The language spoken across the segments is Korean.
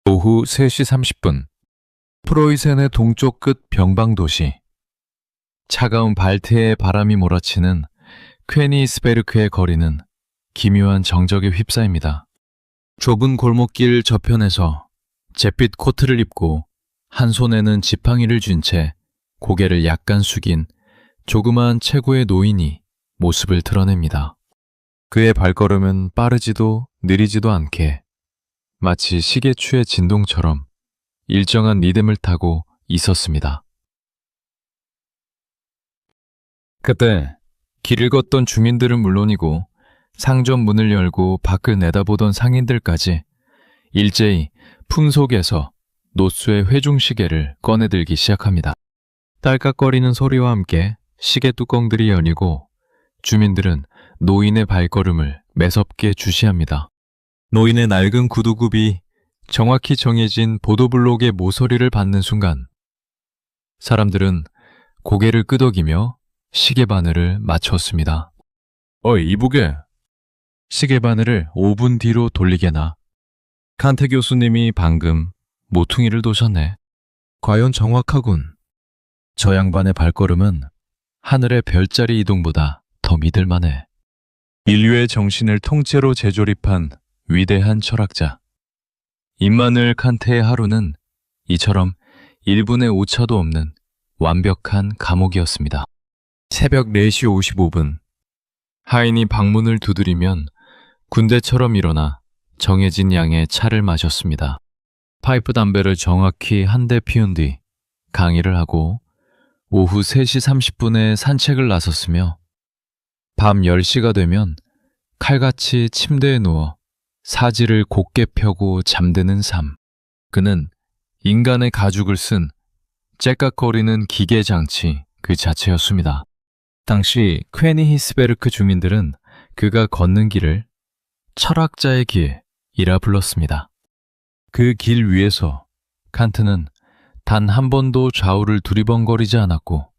오후 3시 30분, 프로이센의 동쪽 끝 병방도시. 차가운 발트해의 바람이 몰아치는 퀘니스베르크의 거리는 기묘한 정적에 휩싸입니다. 좁은 골목길 저편에서 잿빛 코트를 입고 한 손에는 지팡이를 쥔 채 고개를 약간 숙인 조그마한 체구의 노인이 모습을 드러냅니다. 그의 발걸음은 빠르지도 느리지도 않게 마치 시계추의 진동처럼 일정한 리듬을 타고 있었습니다. 그때 길을 걷던 주민들은 물론이고 상점 문을 열고 밖을 내다보던 상인들까지 일제히 품속에서 노수의 회중시계를 꺼내들기 시작합니다. 딸깍거리는 소리와 함께 시계 뚜껑들이 열리고 주민들은 노인의 발걸음을 매섭게 주시합니다. 노인의 낡은 구두굽이 정확히 정해진 보도블록의 모서리를 받는 순간 사람들은 고개를 끄덕이며 시계 바늘을 맞췄습니다. 어이, 이보게. 시계 바늘을 5분 뒤로 돌리게나. 칸테 교수님이 방금 모퉁이를 도셨네. 과연 정확하군. 저 양반의 발걸음은 하늘의 별자리 이동보다 더 믿을만해. 인류의 정신을 통째로 재조립한 위대한 철학자. 임마누엘 칸테의 하루는 이처럼 1분의 오차도 없는 완벽한 감옥이었습니다. 새벽 4시 55분, 하인이 방문을 두드리면 군대처럼 일어나 정해진 양의 차를 마셨습니다. 파이프 담배를 정확히 한 대 피운 뒤 강의를 하고 오후 3시 30분에 산책을 나섰으며 밤 10시가 되면 칼같이 침대에 누워 사지를 곧게 펴고 잠드는 삶. 그는 인간의 가죽을 쓴 째깍거리는 기계장치 그 자체였습니다. 당시 퀘니히스베르크 주민들은 그가 걷는 길을 철학자의 길이라 불렀습니다. 그 길 위에서 칸트는 단 한 번도 좌우를 두리번거리지 않았고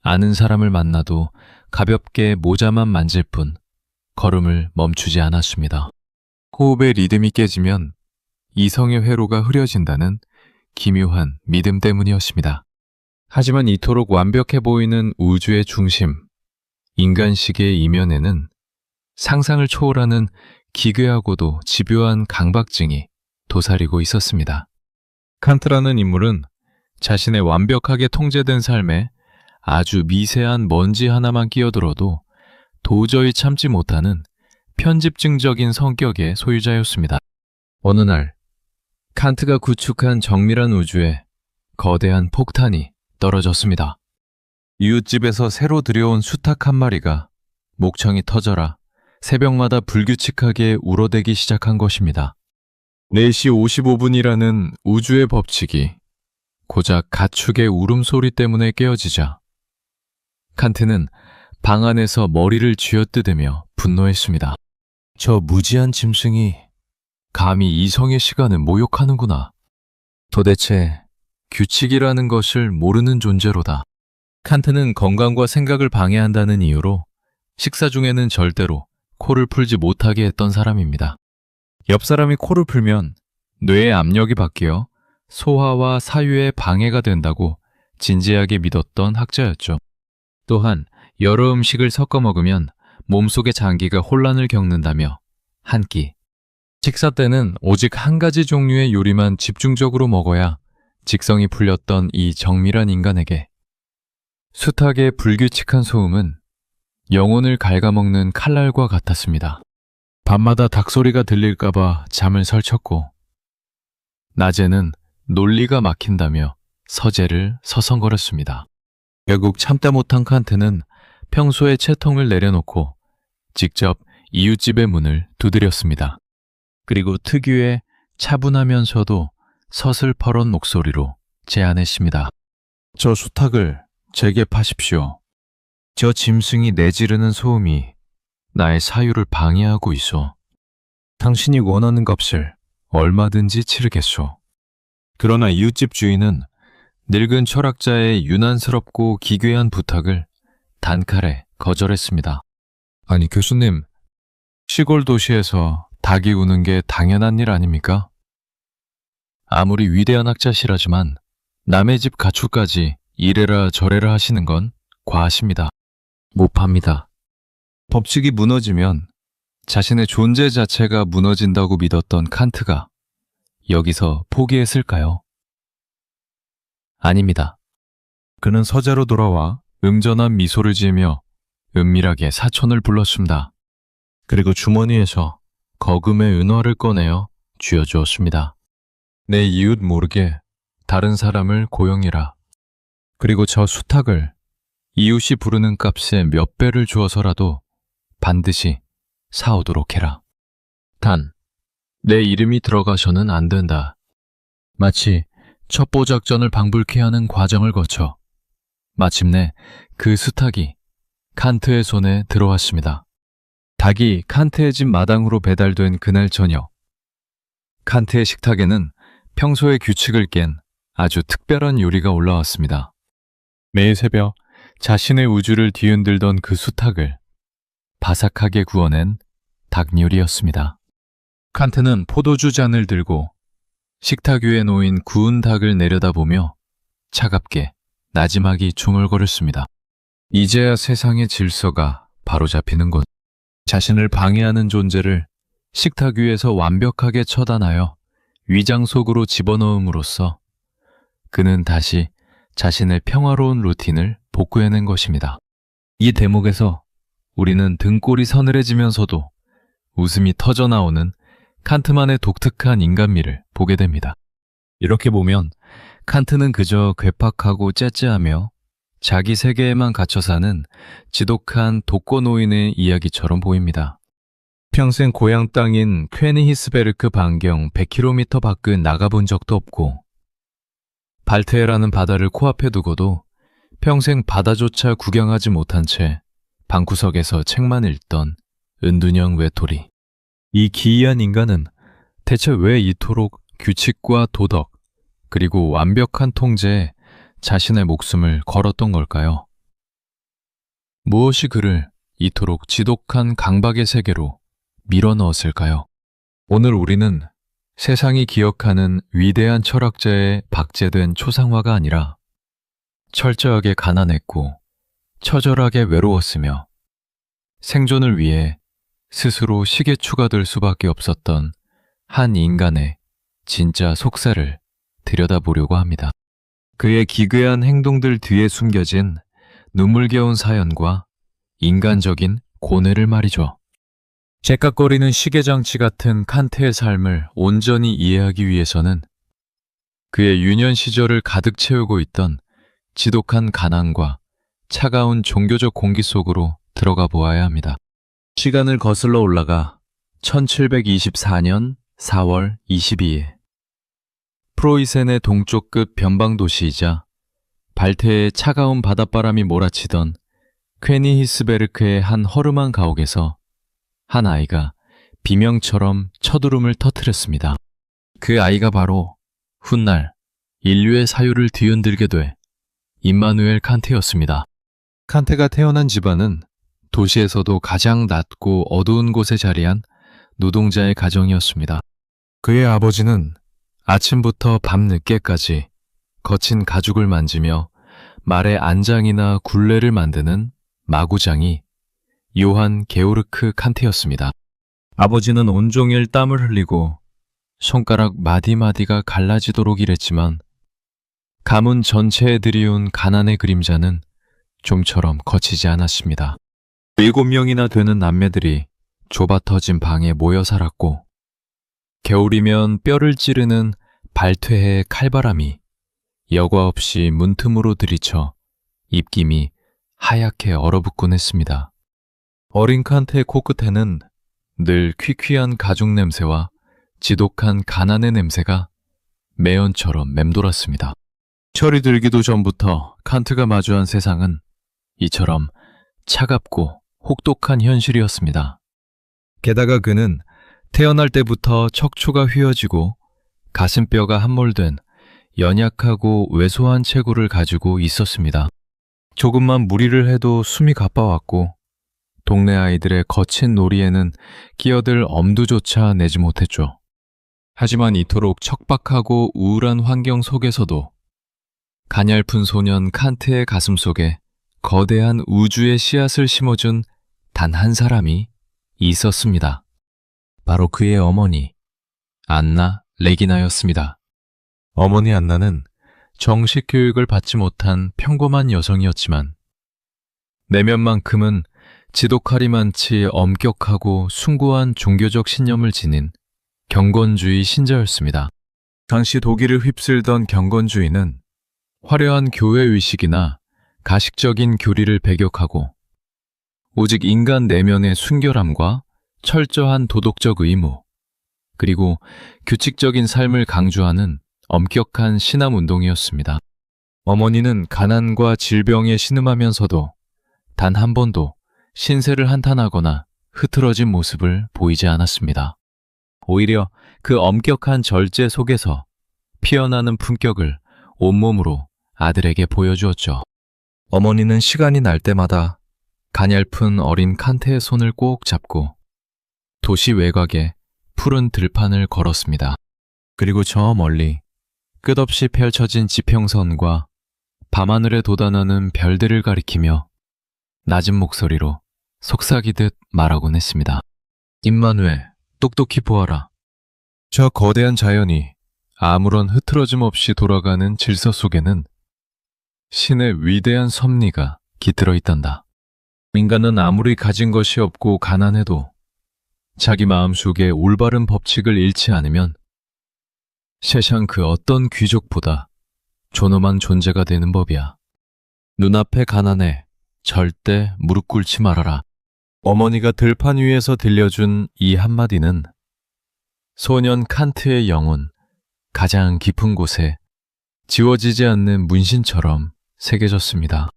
아는 사람을 만나도 가볍게 모자만 만질 뿐 걸음을 멈추지 않았습니다. 호흡의 리듬이 깨지면 이성의 회로가 흐려진다는 기묘한 믿음 때문이었습니다. 하지만 이토록 완벽해 보이는 우주의 중심, 인간시계의 이면에는 상상을 초월하는 기괴하고도 집요한 강박증이 도사리고 있었습니다. 칸트라는 인물은 자신의 완벽하게 통제된 삶에 아주 미세한 먼지 하나만 끼어들어도 도저히 참지 못하는 편집증적인 성격의 소유자였습니다. 어느 날 칸트가 구축한 정밀한 우주에 거대한 폭탄이 떨어졌습니다. 이웃집에서 새로 들여온 수탉 한 마리가 목청이 터져라 새벽마다 불규칙하게 울어대기 시작한 것입니다. 4시 55분이라는 우주의 법칙이 고작 가축의 울음소리 때문에 깨어지자 칸트는 방 안에서 머리를 쥐어뜯으며 분노했습니다. 저 무지한 짐승이 감히 이성의 시간을 모욕하는구나. 도대체 규칙이라는 것을 모르는 존재로다. 칸트는 건강과 생각을 방해한다는 이유로 식사 중에는 절대로 코를 풀지 못하게 했던 사람입니다. 옆 사람이 코를 풀면 뇌의 압력이 바뀌어 소화와 사유에 방해가 된다고 진지하게 믿었던 학자였죠. 또한 여러 음식을 섞어 먹으면 몸속의 장기가 혼란을 겪는다며 한 끼. 식사 때는 오직 한 가지 종류의 요리만 집중적으로 먹어야 직성이 풀렸던 이 정밀한 인간에게 수탉의 불규칙한 소음은 영혼을 갉아먹는 칼날과 같았습니다. 밤마다 닭소리가 들릴까봐 잠을 설쳤고 낮에는 논리가 막힌다며 서재를 서성거렸습니다. 결국 참다 못한 칸트는 평소에 채통을 내려놓고 직접 이웃집의 문을 두드렸습니다. 그리고 특유의 차분하면서도 서슬퍼런 목소리로 제안했습니다. 저 수탉을 제게 파십시오. 저 짐승이 내지르는 소음이 나의 사유를 방해하고 있어. 당신이 원하는 값을 얼마든지 치르겠소. 그러나 이웃집 주인은 늙은 철학자의 유난스럽고 기괴한 부탁을 단칼에 거절했습니다. 아니 교수님, 시골 도시에서 닭이 우는 게 당연한 일 아닙니까? 아무리 위대한 학자시라지만 남의 집 가축까지 이래라 저래라 하시는 건 과하십니다. 못 팝니다. 법칙이 무너지면 자신의 존재 자체가 무너진다고 믿었던 칸트가 여기서 포기했을까요? 아닙니다. 그는 서재로 돌아와 음전한 미소를 지으며 은밀하게 사촌을 불렀습니다. 그리고 주머니에서 거금의 은화를 꺼내어 쥐어주었습니다. 내 이웃 모르게 다른 사람을 고용해라. 그리고 저 수탉을 이웃이 부르는 값에 몇 배를 주어서라도 반드시 사오도록 해라. 단, 내 이름이 들어가서는 안 된다. 마치 첩보 작전을 방불케 하는 과정을 거쳐 마침내 그 수탉이 칸트의 손에 들어왔습니다. 닭이 칸트의 집 마당으로 배달된 그날 저녁, 칸트의 식탁에는 평소의 규칙을 깬 아주 특별한 요리가 올라왔습니다. 매일 새벽 자신의 우주를 뒤흔들던 그 수탉을 바삭하게 구워낸 닭 요리였습니다. 칸트는 포도주 잔을 들고 식탁 위에 놓인 구운 닭을 내려다보며 차갑게 나지막이 중얼거렸습니다. 이제야 세상의 질서가 바로잡히는군. 자신을 방해하는 존재를 식탁 위에서 완벽하게 처단하여 위장 속으로 집어넣음으로써 그는 다시 자신의 평화로운 루틴을 복구해낸 것입니다. 이 대목에서 우리는 등골이 서늘해지면서도 웃음이 터져나오는 칸트만의 독특한 인간미를 보게 됩니다. 이렇게 보면 칸트는 그저 괴팍하고 째째하며 자기 세계에만 갇혀 사는 지독한 독거노인의 이야기처럼 보입니다. 평생 고향 땅인 퀘니히스베르크 반경 100km 밖은 나가본 적도 없고 발테해라는 바다를 코앞에 두고도 평생 바다조차 구경하지 못한 채 방구석에서 책만 읽던 은둔형 외톨이. 이 기이한 인간은 대체 왜 이토록 규칙과 도덕 그리고 완벽한 통제에 자신의 목숨을 걸었던 걸까요? 무엇이 그를 이토록 지독한 강박의 세계로 밀어넣었을까요? 오늘 우리는 세상이 기억하는 위대한 철학자의 박제된 초상화가 아니라 철저하게 가난했고 처절하게 외로웠으며 생존을 위해 스스로 시계추가 될 수밖에 없었던 한 인간의 진짜 속살을 들여다보려고 합니다. 그의 기괴한 행동들 뒤에 숨겨진 눈물겨운 사연과 인간적인 고뇌를 말이죠. 제깍거리는 시계장치 같은 칸트의 삶을 온전히 이해하기 위해서는 그의 유년 시절을 가득 채우고 있던 지독한 가난과 차가운 종교적 공기 속으로 들어가 보아야 합니다. 시간을 거슬러 올라가 1724년 4월 22일 프로이센의 동쪽 끝 변방도시이자 발테의 차가운 바닷바람이 몰아치던 퀘니히스베르크의 한 허름한 가옥에서 한 아이가 비명처럼 첫울음을 터뜨렸습니다. 그 아이가 바로 훗날 인류의 사유를 뒤흔들게 돼 임마누엘 칸트였습니다. 칸트가 태어난 집안은 도시에서도 가장 낮고 어두운 곳에 자리한 노동자의 가정이었습니다. 그의 아버지는 아침부터 밤늦게까지 거친 가죽을 만지며 말의 안장이나 굴레를 만드는 마구장이 요한 게오르크 칸트였습니다. 아버지는 온종일 땀을 흘리고 손가락 마디마디가 갈라지도록 일했지만 가문 전체에 들이운 가난의 그림자는 좀처럼 거치지 않았습니다. 7명이나 되는 남매들이 좁아터진 방에 모여 살았고 겨울이면 뼈를 찌르는 발퇴의 칼바람이 여과 없이 문틈으로 들이쳐 입김이 하얗게 얼어붙곤 했습니다. 어린 칸트의 코끝에는 늘 퀴퀴한 가죽 냄새와 지독한 가난의 냄새가 매연처럼 맴돌았습니다. 철이 들기도 전부터 칸트가 마주한 세상은 이처럼 차갑고 혹독한 현실이었습니다. 게다가 그는 태어날 때부터 척추가 휘어지고 가슴뼈가 함몰된 연약하고 왜소한 체구를 가지고 있었습니다. 조금만 무리를 해도 숨이 가빠왔고 동네 아이들의 거친 놀이에는 끼어들 엄두조차 내지 못했죠. 하지만 이토록 척박하고 우울한 환경 속에서도 가냘픈 소년 칸트의 가슴 속에 거대한 우주의 씨앗을 심어준 단 한 사람이 있었습니다. 바로 그의 어머니, 안나 레기나였습니다. 어머니 안나는 정식 교육을 받지 못한 평범한 여성이었지만 내면만큼은 지독하리만치 엄격하고 숭고한 종교적 신념을 지닌 경건주의 신자였습니다. 당시 독일을 휩쓸던 경건주의는 화려한 교회 의식이나 가식적인 교리를 배격하고 오직 인간 내면의 순결함과 철저한 도덕적 의무, 그리고 규칙적인 삶을 강조하는 엄격한 신앙운동이었습니다. 어머니는 가난과 질병에 신음하면서도 단 한 번도 신세를 한탄하거나 흐트러진 모습을 보이지 않았습니다. 오히려 그 엄격한 절제 속에서 피어나는 품격을 온몸으로 아들에게 보여주었죠. 어머니는 시간이 날 때마다 가냘픈 어린 칸트의 손을 꼭 잡고 도시 외곽에 푸른 들판을 걸었습니다. 그리고 저 멀리 끝없이 펼쳐진 지평선과 밤하늘에 돋아나는 별들을 가리키며 낮은 목소리로 속삭이듯 말하곤 했습니다. 임마누엘, 똑똑히 보아라. 저 거대한 자연이 아무런 흐트러짐 없이 돌아가는 질서 속에는 신의 위대한 섭리가 깃들어 있단다. 인간은 아무리 가진 것이 없고 가난해도 자기 마음속에 올바른 법칙을 잃지 않으면 세상 그 어떤 귀족보다 존엄한 존재가 되는 법이야. 눈앞의 가난에 절대 무릎 꿇지 말아라. 어머니가 들판 위에서 들려준 이 한마디는 소년 칸트의 영혼 가장 깊은 곳에 지워지지 않는 문신처럼 새겨졌습니다.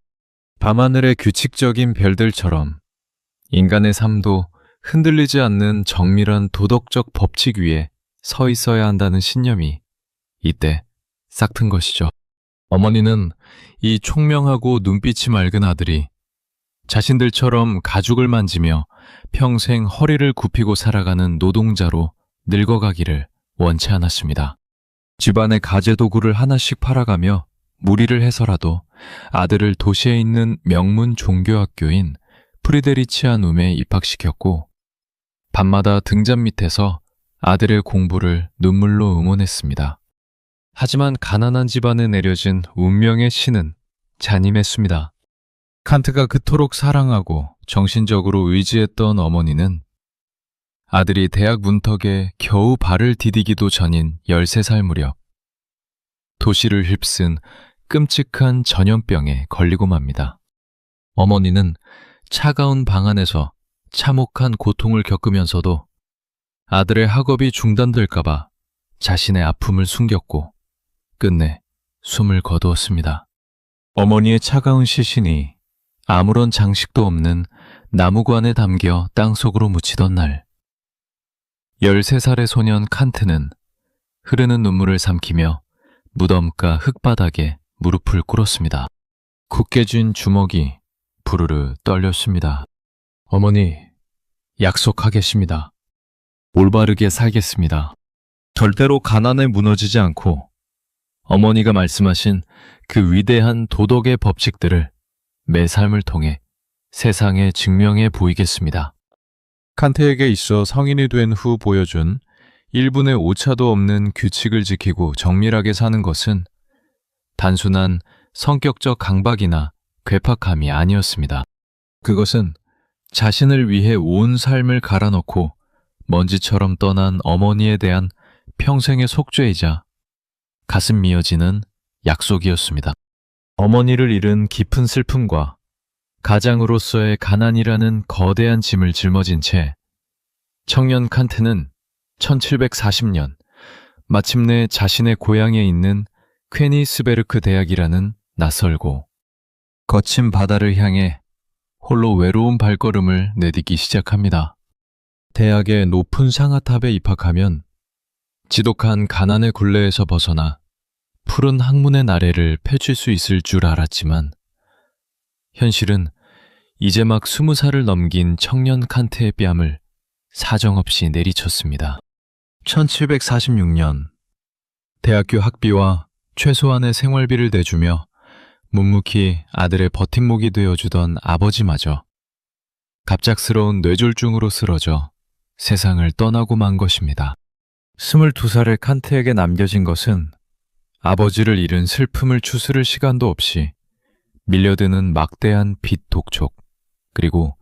밤하늘의 규칙적인 별들처럼 인간의 삶도 흔들리지 않는 정밀한 도덕적 법칙 위에 서 있어야 한다는 신념이 이때 싹튼 것이죠. 어머니는 이 총명하고 눈빛이 맑은 아들이 자신들처럼 가죽을 만지며 평생 허리를 굽히고 살아가는 노동자로 늙어가기를 원치 않았습니다. 집안의 가재도구를 하나씩 팔아가며 무리를 해서라도 아들을 도시에 있는 명문 종교학교인 프리데리치아눔에 입학시켰고 밤마다 등잔 밑에서 아들의 공부를 눈물로 응원했습니다. 하지만 가난한 집안에 내려진 운명의 신은 잔인했습니다. 칸트가 그토록 사랑하고 정신적으로 의지했던 어머니는 아들이 대학 문턱에 겨우 발을 디디기도 전인 13살 무렵 도시를 휩쓴 끔찍한 전염병에 걸리고 맙니다. 어머니는 차가운 방 안에서 참혹한 고통을 겪으면서도 아들의 학업이 중단될까봐 자신의 아픔을 숨겼고 끝내 숨을 거두었습니다. 어머니의 차가운 시신이 아무런 장식도 없는 나무관에 담겨 땅속으로 묻히던 날 13살의 소년 칸트는 흐르는 눈물을 삼키며 무덤가 흙바닥에 무릎을 꿇었습니다. 굳게 쥔 주먹이 부르르 떨렸습니다. 어머니, 약속하겠습니다. 올바르게 살겠습니다. 절대로 가난에 무너지지 않고 어머니가 말씀하신 그 위대한 도덕의 법칙들을 매 삶을 통해 세상에 증명해 보이겠습니다. 칸트에게 있어 성인이 된 후 보여준 1분의 오차도 없는 규칙을 지키고 정밀하게 사는 것은 단순한 성격적 강박이나 괴팍함이 아니었습니다. 그것은 자신을 위해 온 삶을 갈아넣고 먼지처럼 떠난 어머니에 대한 평생의 속죄이자 가슴 미어지는 약속이었습니다. 어머니를 잃은 깊은 슬픔과 가장으로서의 가난이라는 거대한 짐을 짊어진 채 청년 칸트는 1740년 마침내 자신의 고향에 있는 퀘니스베르크 대학이라는 낯설고 거친 바다를 향해 홀로 외로운 발걸음을 내딛기 시작합니다. 대학의 높은 상아탑에 입학하면 지독한 가난의 굴레에서 벗어나 푸른 학문의 나래를 펼칠 수 있을 줄 알았지만 현실은 이제 막 20살을 넘긴 청년 칸트의 뺨을 사정없이 내리쳤습니다. 1746년 대학교 학비와 최소한의 생활비를 내주며 묵묵히 아들의 버팀목이 되어주던 아버지마저 갑작스러운 뇌졸중으로 쓰러져 세상을 떠나고 만 것입니다. 22살의 칸트에게 남겨진 것은 아버지를 잃은 슬픔을 추스를 시간도 없이 밀려드는 막대한 빚 독촉, 그리고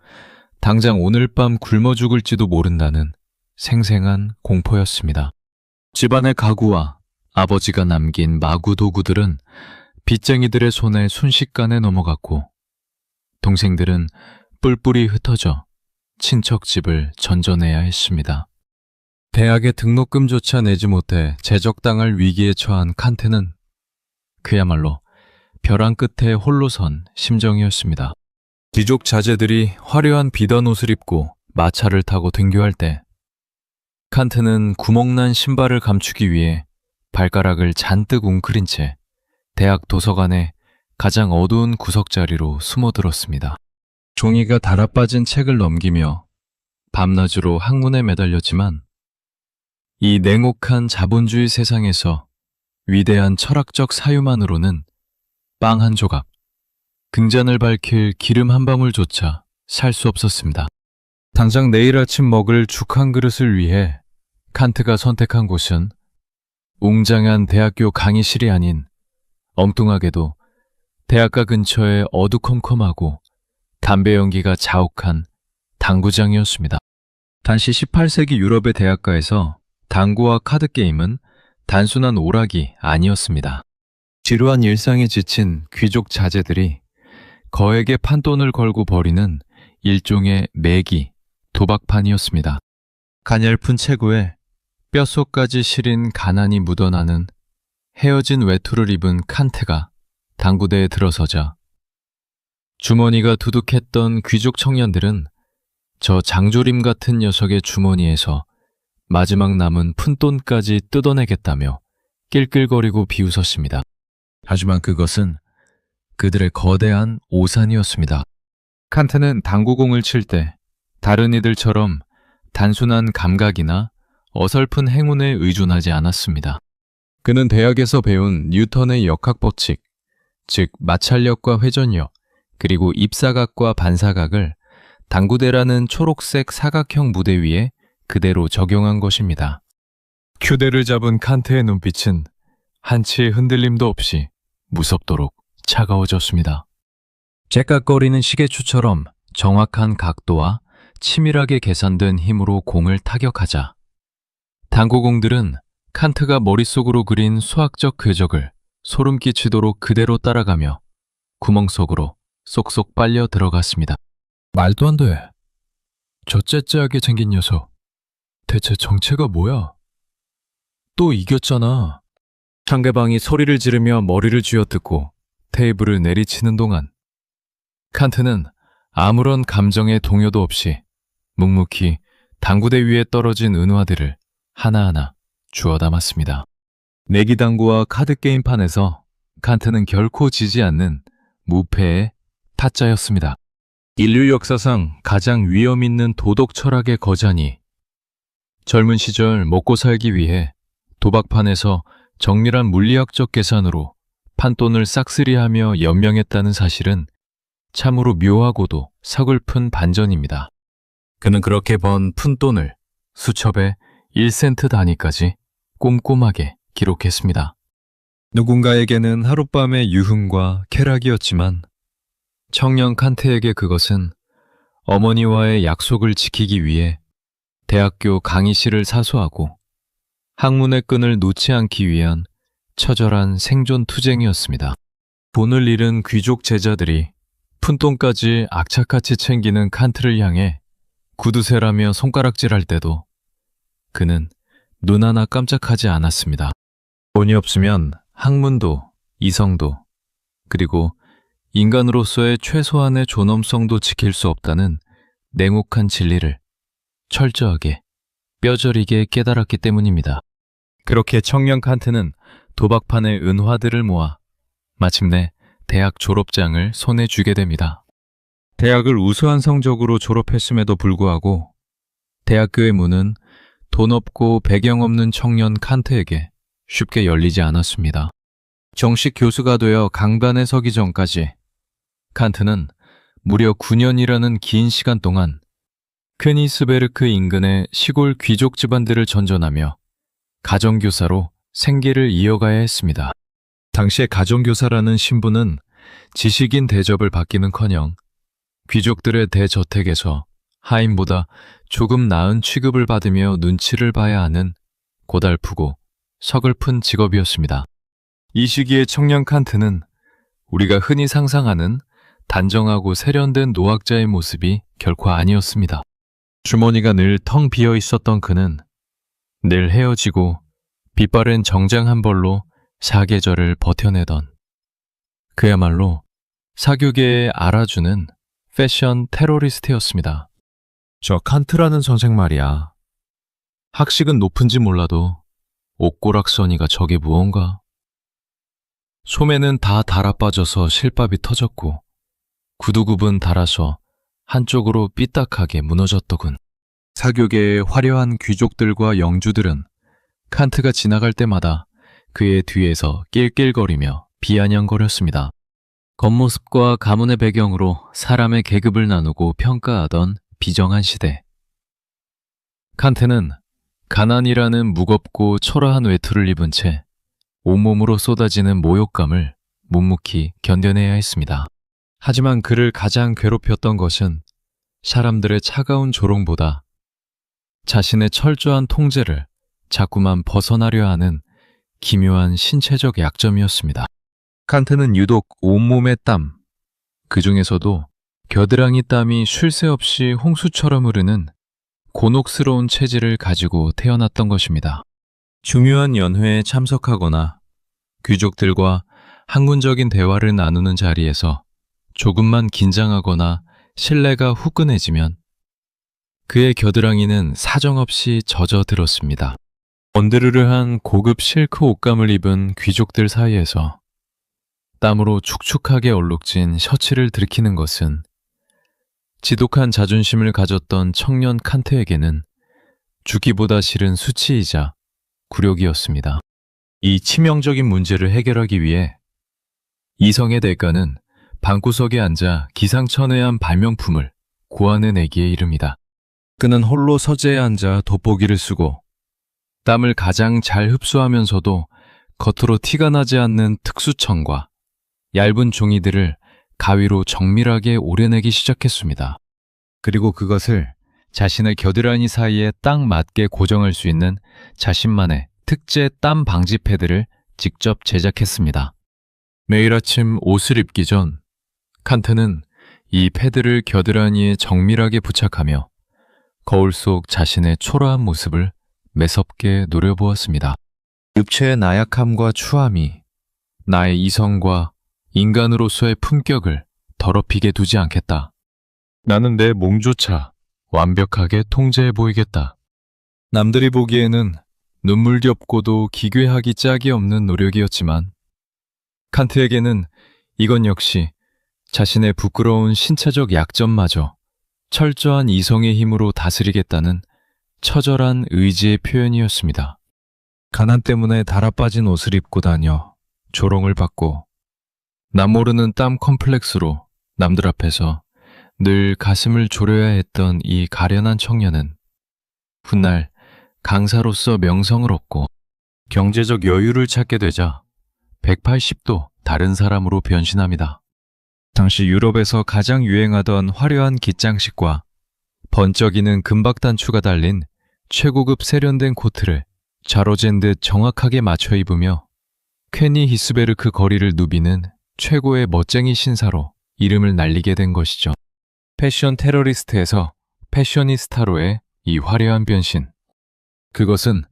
당장 오늘 밤 굶어 죽을지도 모른다는 생생한 공포였습니다. 집안의 가구와 아버지가 남긴 마구 도구들은 빚쟁이들의 손에 순식간에 넘어갔고, 동생들은 뿔뿔이 흩어져 친척 집을 전전해야 했습니다. 대학의 등록금조차 내지 못해 제적당할 위기에 처한 칸트는 그야말로 벼랑 끝에 홀로 선 심정이었습니다. 귀족 자제들이 화려한 비단 옷을 입고 마차를 타고 등교할 때 칸트는 구멍난 신발을 감추기 위해 발가락을 잔뜩 웅크린 채 대학 도서관의 가장 어두운 구석자리로 숨어들었습니다. 종이가 달아빠진 책을 넘기며 밤낮으로 학문에 매달렸지만 이 냉혹한 자본주의 세상에서 위대한 철학적 사유만으로는 빵 한 조각, 금잔을 밝힐 기름 한 방울조차 살 수 없었습니다. 당장 내일 아침 먹을 죽 한 그릇을 위해 칸트가 선택한 곳은 웅장한 대학교 강의실이 아닌 엉뚱하게도 대학가 근처의 어두컴컴하고 담배 연기가 자욱한 당구장이었습니다. 당시 18세기 유럽의 대학가에서 당구와 카드게임은 단순한 오락이 아니었습니다. 지루한 일상에 지친 귀족 자제들이 거액의 판돈을 걸고 벌이는 일종의 매기, 도박판이었습니다. 가냘픈 체구에 뼛속까지 시린 가난이 묻어나는 헤어진 외투를 입은 칸트가 당구대에 들어서자 주머니가 두둑했던 귀족 청년들은 저 장조림 같은 녀석의 주머니에서 마지막 남은 푼돈까지 뜯어내겠다며 낄낄거리고 비웃었습니다. 하지만 그것은 그들의 거대한 오산이었습니다. 칸트는 당구공을 칠 때 다른 이들처럼 단순한 감각이나 어설픈 행운에 의존하지 않았습니다. 그는 대학에서 배운 뉴턴의 역학법칙, 즉 마찰력과 회전력, 그리고 입사각과 반사각을 당구대라는 초록색 사각형 무대 위에 그대로 적용한 것입니다. 큐대를 잡은 칸트의 눈빛은 한치의 흔들림도 없이 무섭도록 차가워졌습니다. 째깍거리는 시계추처럼 정확한 각도와 치밀하게 계산된 힘으로 공을 타격하자 당구공들은 칸트가 머릿속으로 그린 수학적 궤적을 소름 끼치도록 그대로 따라가며 구멍 속으로 쏙쏙 빨려 들어갔습니다. 말도 안 돼. 저 째째하게 생긴 녀석. 대체 정체가 뭐야? 또 이겼잖아. 상대방이 소리를 지르며 머리를 쥐어뜯고 테이블을 내리치는 동안 칸트는 아무런 감정의 동요도 없이 묵묵히 당구대 위에 떨어진 은화들을 하나하나 주워 담았습니다. 내기당구와 카드게임판에서 칸트는 결코 지지 않는 무패의 타짜였습니다. 인류 역사상 가장 위험 있는 도덕 철학의 거장이 젊은 시절 먹고 살기 위해 도박판에서 정밀한 물리학적 계산으로 판돈을 싹쓸이하며 연명했다는 사실은 참으로 묘하고도 서글픈 반전입니다. 그는 그렇게 번 푼돈을 수첩에 1센트 단위까지 꼼꼼하게 기록했습니다. 누군가에게는 하룻밤의 유흥과 쾌락이었지만 청년 칸트에게 그것은 어머니와의 약속을 지키기 위해 대학교 강의실을 사수하고 학문의 끈을 놓지 않기 위한 처절한 생존 투쟁이었습니다. 돈을 잃은 귀족 제자들이 푼돈까지 악착같이 챙기는 칸트를 향해 구두쇠라며 손가락질할 때도 그는 눈 하나 깜짝하지 않았습니다. 돈이 없으면 학문도, 이성도, 그리고 인간으로서의 최소한의 존엄성도 지킬 수 없다는 냉혹한 진리를 철저하게, 뼈저리게 깨달았기 때문입니다. 그렇게 청년 칸트는 도박판의 은화들을 모아 마침내 대학 졸업장을 손에 쥐게 됩니다. 대학을 우수한 성적으로 졸업했음에도 불구하고 대학교의 문은 돈 없고 배경 없는 청년 칸트에게 쉽게 열리지 않았습니다. 정식 교수가 되어 강단에 서기 전까지 칸트는 무려 9년이라는 긴 시간 동안 königs베르크 인근의 시골 귀족 집안들을 전전하며 가정교사로 생계를 이어가야 했습니다. 당시의 가정교사라는 신분은 지식인 대접을 받기는커녕 귀족들의 대저택에서 하인보다 조금 나은 취급을 받으며 눈치를 봐야 하는 고달프고 서글픈 직업이었습니다. 이 시기의 청년 칸트는 우리가 흔히 상상하는 단정하고 세련된 노학자의 모습이 결코 아니었습니다. 주머니가 늘 텅 비어 있었던 그는 늘 헤어지고 빛바랜 정장 한 벌로 사계절을 버텨내던 그야말로 사교계에 알아주는 패션 테러리스트였습니다. 저 칸트라는 선생 말이야. 학식은 높은지 몰라도 옥고락서니가 저게 무언가? 소매는 다 달아빠져서 실밥이 터졌고 구두굽은 닳아서 한쪽으로 삐딱하게 무너졌더군. 사교계의 화려한 귀족들과 영주들은 칸트가 지나갈 때마다 그의 뒤에서 낄낄거리며 비아냥거렸습니다. 겉모습과 가문의 배경으로 사람의 계급을 나누고 평가하던 비정한 시대. 칸트는 가난이라는 무겁고 초라한 외투를 입은 채 온몸으로 쏟아지는 모욕감을 묵묵히 견뎌내야 했습니다. 하지만 그를 가장 괴롭혔던 것은 사람들의 차가운 조롱보다 자신의 철저한 통제를 자꾸만 벗어나려 하는 기묘한 신체적 약점이었습니다. 칸트는 유독 온몸의 땀, 그 중에서도 겨드랑이 땀이 쉴 새 없이 홍수처럼 흐르는 곤혹스러운 체질을 가지고 태어났던 것입니다. 중요한 연회에 참석하거나 귀족들과 학문적인 대화를 나누는 자리에서 조금만 긴장하거나 신뢰가 후끈해지면 그의 겨드랑이는 사정없이 젖어들었습니다. 번드르르한 고급 실크 옷감을 입은 귀족들 사이에서 땀으로 축축하게 얼룩진 셔츠를 들키는 것은 지독한 자존심을 가졌던 청년 칸트에게는 죽기보다 싫은 수치이자 굴욕이었습니다. 이 치명적인 문제를 해결하기 위해 이성의 대가는 방구석에 앉아 기상천외한 발명품을 고안해내기에 이릅니다. 그는 홀로 서재에 앉아 돋보기를 쓰고 땀을 가장 잘 흡수하면서도 겉으로 티가 나지 않는 특수청과 얇은 종이들을 가위로 정밀하게 오려내기 시작했습니다. 그리고 그것을 자신의 겨드랑이 사이에 딱 맞게 고정할 수 있는 자신만의 특제 땀 방지 패드를 직접 제작했습니다. 매일 아침 옷을 입기 전 칸트는 이 패드를 겨드랑이에 정밀하게 부착하며 거울 속 자신의 초라한 모습을 매섭게 노려보았습니다. 육체의 나약함과 추함이 나의 이성과 인간으로서의 품격을 더럽히게 두지 않겠다. 나는 내 몸조차 완벽하게 통제해 보이겠다. 남들이 보기에는 눈물겹고도 기괴하기 짝이 없는 노력이었지만 칸트에게는 이건 역시 자신의 부끄러운 신체적 약점마저 철저한 이성의 힘으로 다스리겠다는 처절한 의지의 표현이었습니다. 가난 때문에 달아빠진 옷을 입고 다녀 조롱을 받고 남모르는 땀 컴플렉스로 남들 앞에서 늘 가슴을 졸여야 했던 이 가련한 청년은 훗날 강사로서 명성을 얻고 경제적 여유를 찾게 되자 180도 다른 사람으로 변신합니다. 당시 유럽에서 가장 유행하던 화려한 깃장식과 번쩍이는 금박단추가 달린 최고급 세련된 코트를 자로잰 듯 정확하게 맞춰 입으며 königs베르크 거리를 누비는 최고의 멋쟁이 신사로 이름을 날리게 된 것이죠. 패션 테러리스트에서 패셔니스타로의 이 화려한 변신. 그것은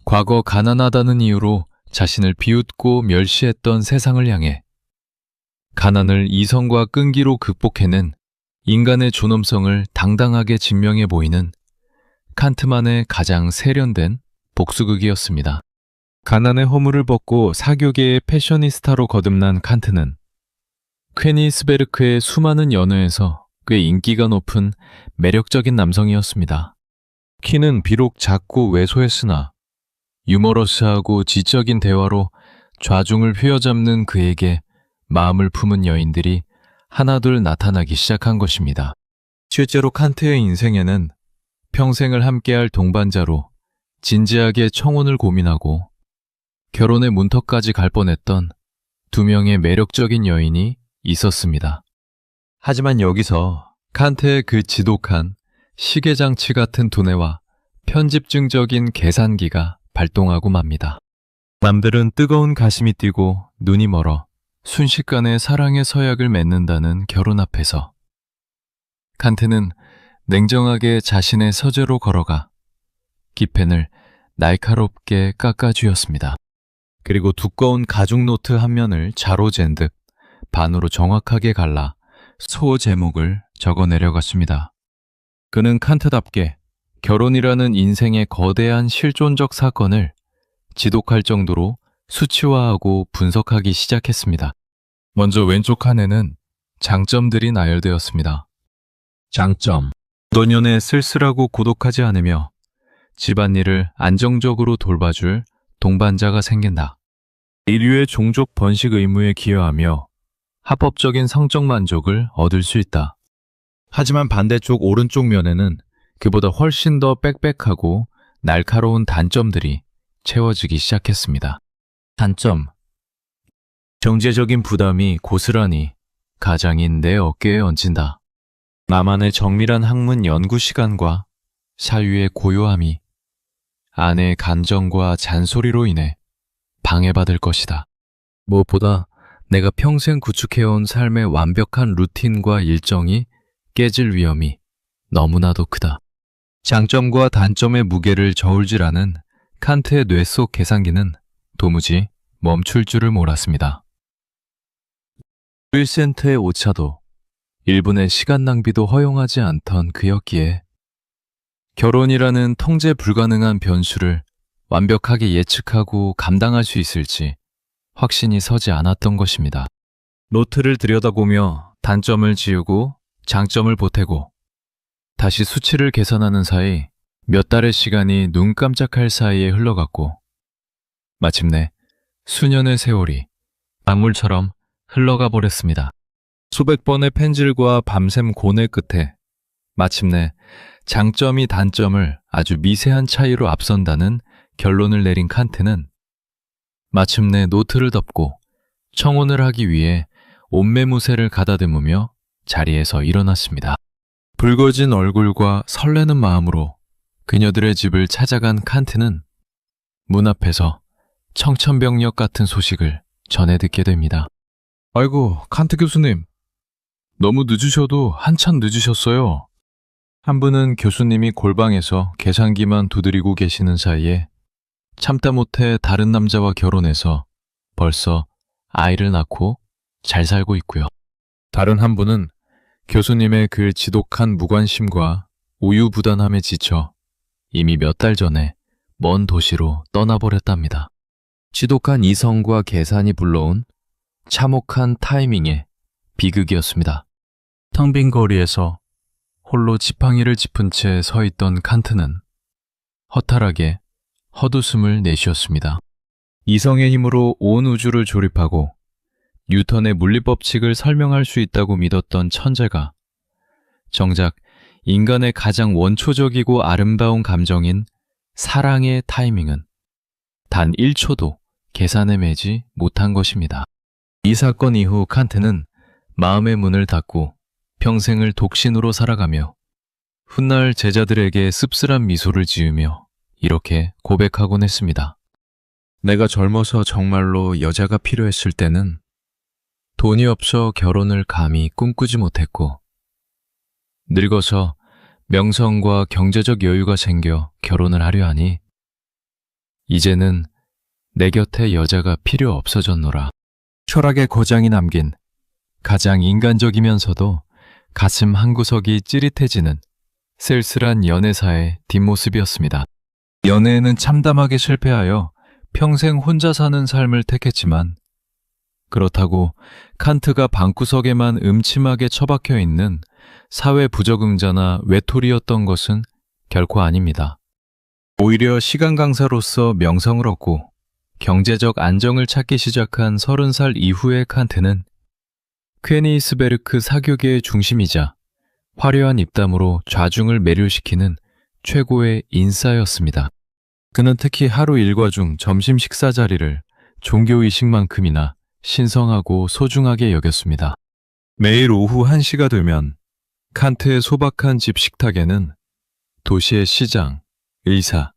과거 가난하다는 이유로 자신을 비웃고 멸시했던 세상을 향해 가난을 이성과 끈기로 극복해낸 인간의 존엄성을 당당하게 증명해 보이는 칸트만의 가장 세련된 복수극이었습니다. 가난의 허물을 벗고 사교계의 패셔니스타로 거듭난 칸트는 königs베르크의 수많은 연회에서 꽤 인기가 높은 매력적인 남성이었습니다. 키는 비록 작고 왜소했으나 유머러스하고 지적인 대화로 좌중을 휘어잡는 그에게 마음을 품은 여인들이 하나둘 나타나기 시작한 것입니다. 실제로 칸트의 인생에는 평생을 함께할 동반자로 진지하게 청혼을 고민하고 결혼의 문턱까지 갈 뻔했던 두 명의 매력적인 여인이 있었습니다. 하지만 여기서 칸트의 그 지독한 시계장치 같은 두뇌와 편집증적인 계산기가 발동하고 맙니다. 남들은 뜨거운 가심이 뛰고 눈이 멀어 순식간에 사랑의 서약을 맺는다는 결혼 앞에서 칸트는 냉정하게 자신의 서재로 걸어가 기펜을 날카롭게 깎아주었습니다. 그리고 두꺼운 가죽 노트 한 면을 자로 잰 듯 반으로 정확하게 갈라 소 제목을 적어 내려갔습니다. 그는 칸트답게 결혼이라는 인생의 거대한 실존적 사건을 지독할 정도로 수치화하고 분석하기 시작했습니다. 먼저 왼쪽 칸에는 장점들이 나열되었습니다. 장점. 노년에 쓸쓸하고 고독하지 않으며 집안일을 안정적으로 돌봐줄 동반자가 생긴다. 인류의 종족 번식 의무에 기여하며 합법적인 성적 만족을 얻을 수 있다. 하지만 반대쪽 오른쪽 면에는 그보다 훨씬 더 빽빽하고 날카로운 단점들이 채워지기 시작했습니다. 단점. 경제적인 부담이 고스란히 가장인 내 어깨에 얹힌다. 나만의 정밀한 학문 연구 시간과 사유의 고요함이 아내의 간정과 잔소리로 인해 방해받을 것이다. 무엇보다 내가 평생 구축해온 삶의 완벽한 루틴과 일정이 깨질 위험이 너무나도 크다. 장점과 단점의 무게를 저울질하는 칸트의 뇌 속 계산기는 도무지 멈출 줄을 몰랐습니다. 1센트의 오차도 1분의 시간 낭비도 허용하지 않던 그였기에 결혼이라는 통제 불가능한 변수를 완벽하게 예측하고 감당할 수 있을지 확신이 서지 않았던 것입니다. 노트를 들여다보며 단점을 지우고 장점을 보태고 다시 수치를 계산하는 사이 몇 달의 시간이 눈 깜짝할 사이에 흘러갔고 마침내 수년의 세월이 강물처럼 흘러가 버렸습니다. 수백 번의 펜질과 밤샘 고뇌 끝에 마침내 장점이 단점을 아주 미세한 차이로 앞선다는 결론을 내린 칸트는 마침내 노트를 덮고 청혼을 하기 위해 옷매무새를 가다듬으며 자리에서 일어났습니다. 붉어진 얼굴과 설레는 마음으로 그녀들의 집을 찾아간 칸트는 문 앞에서 청천벽력 같은 소식을 전해 듣게 됩니다. 아이고, 칸트 교수님. 너무 늦으셔도 한참 늦으셨어요. 한 분은 교수님이 골방에서 계산기만 두드리고 계시는 사이에 참다 못해 다른 남자와 결혼해서 벌써 아이를 낳고 잘 살고 있고요. 다른 한 분은 교수님의 그 지독한 무관심과 우유부단함에 지쳐 이미 몇 달 전에 먼 도시로 떠나버렸답니다. 지독한 이성과 계산이 불러온 참혹한 타이밍의 비극이었습니다. 텅 빈 거리에서 홀로 지팡이를 짚은 채 서 있던 칸트는 허탈하게 헛웃음을 내쉬었습니다. 이성의 힘으로 온 우주를 조립하고 뉴턴의 물리법칙을 설명할 수 있다고 믿었던 천재가 정작 인간의 가장 원초적이고 아름다운 감정인 사랑의 타이밍은 단 1초도 계산에 매지 못한 것입니다. 이 사건 이후 칸트는 마음의 문을 닫고 평생을 독신으로 살아가며 훗날 제자들에게 씁쓸한 미소를 지으며 이렇게 고백하곤 했습니다. 내가 젊어서 정말로 여자가 필요했을 때는 돈이 없어 결혼을 감히 꿈꾸지 못했고 늙어서 명성과 경제적 여유가 생겨 결혼을 하려 하니 이제는 내 곁에 여자가 필요 없어졌노라. 철학의 고장이 남긴 가장 인간적이면서도 가슴 한구석이 찌릿해지는 쓸쓸한 연애사의 뒷모습이었습니다. 연애에는 참담하게 실패하여 평생 혼자 사는 삶을 택했지만 그렇다고 칸트가 방구석에만 음침하게 처박혀 있는 사회 부적응자나 외톨이였던 것은 결코 아닙니다. 오히려 시간 강사로서 명성을 얻고 경제적 안정을 찾기 시작한 30살 이후의 칸트는 퀘니스베르크 사교계의 중심이자 화려한 입담으로 좌중을 매료시키는 최고의 인싸였습니다. 그는 특히 하루 일과 중 점심 식사 자리를 종교의식만큼이나 신성하고 소중하게 여겼습니다. 매일 오후 1시가 되면 칸트의 소박한 집 식탁에는 도시의 시장, 의사,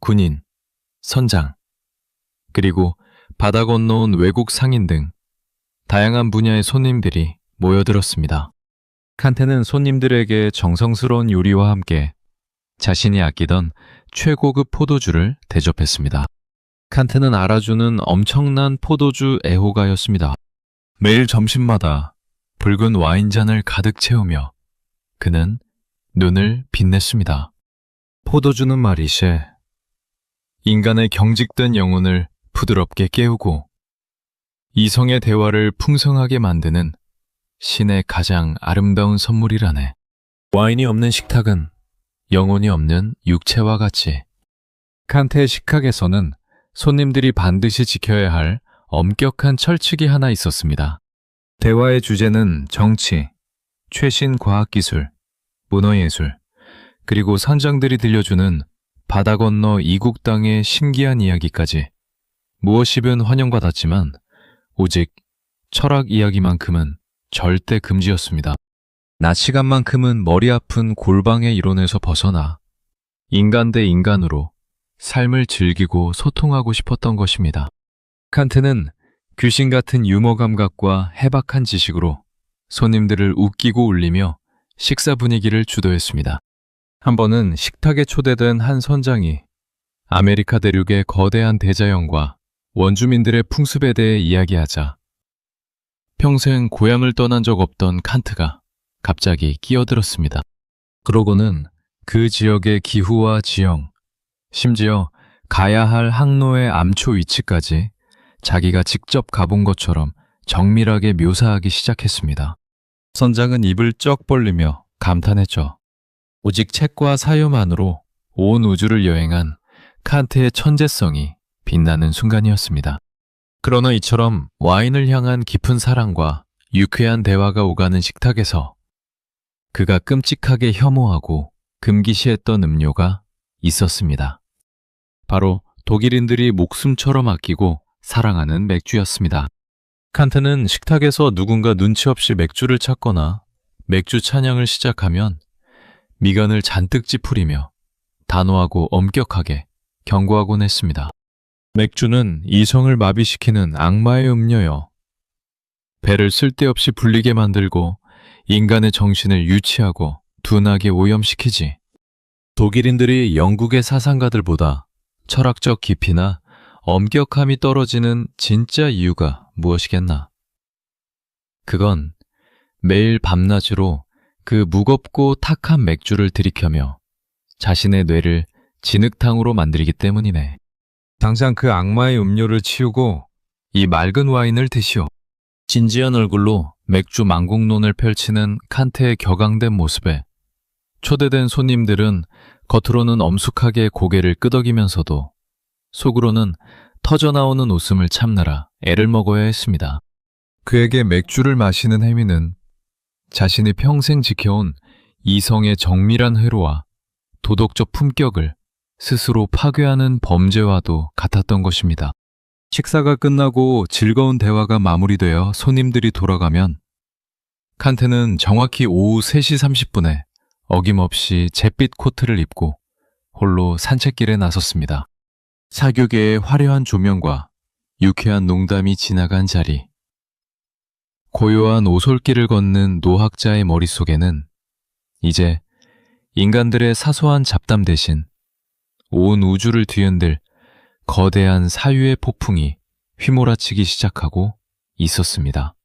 군인, 선장, 그리고 바다 건너온 외국 상인 등 다양한 분야의 손님들이 모여들었습니다. 칸트는 손님들에게 정성스러운 요리와 함께 자신이 아끼던 최고급 포도주를 대접했습니다. 칸트는 알아주는 엄청난 포도주 애호가였습니다. 매일 점심마다 붉은 와인잔을 가득 채우며 그는 눈을 빛냈습니다. 포도주는 말이시, 인간의 경직된 영혼을 부드럽게 깨우고 이성의 대화를 풍성하게 만드는 신의 가장 아름다운 선물이라네. 와인이 없는 식탁은 영혼이 없는 육체와 같이. 칸트의 식탁에서는 손님들이 반드시 지켜야 할 엄격한 철칙이 하나 있었습니다. 대화의 주제는 정치, 최신 과학기술, 문화예술, 그리고 선장들이 들려주는 바다 건너 이국 땅의 신기한 이야기까지 무엇이든 환영받았지만 오직 철학 이야기만큼은 절대 금지였습니다. 낮 시간만큼은 머리 아픈 골방의 이론에서 벗어나 인간 대 인간으로 삶을 즐기고 소통하고 싶었던 것입니다. 칸트는 귀신 같은 유머 감각과 해박한 지식으로 손님들을 웃기고 울리며 식사 분위기를 주도했습니다. 한 번은 식탁에 초대된 한 선장이 아메리카 대륙의 거대한 대자연과 원주민들의 풍습에 대해 이야기하자 평생 고향을 떠난 적 없던 칸트가 갑자기 끼어들었습니다. 그러고는 그 지역의 기후와 지형, 심지어 가야 할 항로의 암초 위치까지 자기가 직접 가본 것처럼 정밀하게 묘사하기 시작했습니다. 선장은 입을 쩍 벌리며 감탄했죠. 오직 책과 사유만으로 온 우주를 여행한 칸트의 천재성이 빛나는 순간이었습니다. 그러나 이처럼 와인을 향한 깊은 사랑과 유쾌한 대화가 오가는 식탁에서 그가 끔찍하게 혐오하고 금기시했던 음료가 있었습니다. 바로 독일인들이 목숨처럼 아끼고 사랑하는 맥주였습니다. 칸트는 식탁에서 누군가 눈치 없이 맥주를 찾거나 맥주 찬양을 시작하면 미간을 잔뜩 찌푸리며 단호하고 엄격하게 경고하곤 했습니다. 맥주는 이성을 마비시키는 악마의 음료여. 배를 쓸데없이 불리게 만들고 인간의 정신을 유치하고 둔하게 오염시키지. 독일인들이 영국의 사상가들보다 철학적 깊이나 엄격함이 떨어지는 진짜 이유가 무엇이겠나? 그건 매일 밤낮으로 그 무겁고 탁한 맥주를 들이켜며 자신의 뇌를 진흙탕으로 만들기 때문이네. 당장 그 악마의 음료를 치우고 이 맑은 와인을 드시오. 진지한 얼굴로 맥주 망국론을 펼치는 칸트의 격앙된 모습에 초대된 손님들은 겉으로는 엄숙하게 고개를 끄덕이면서도 속으로는 터져나오는 웃음을 참느라 애를 먹어야 했습니다. 그에게 맥주를 마시는 행위는 자신이 평생 지켜온 이성의 정밀한 회로와 도덕적 품격을 스스로 파괴하는 범죄와도 같았던 것입니다. 식사가 끝나고 즐거운 대화가 마무리되어 손님들이 돌아가면 칸트는 정확히 오후 3시 30분에 어김없이 잿빛 코트를 입고 홀로 산책길에 나섰습니다. 사교계의 화려한 조명과 유쾌한 농담이 지나간 자리. 고요한 오솔길을 걷는 노학자의 머릿속에는 이제 인간들의 사소한 잡담 대신 온 우주를 뒤흔들 거대한 사유의 폭풍이 휘몰아치기 시작하고 있었습니다.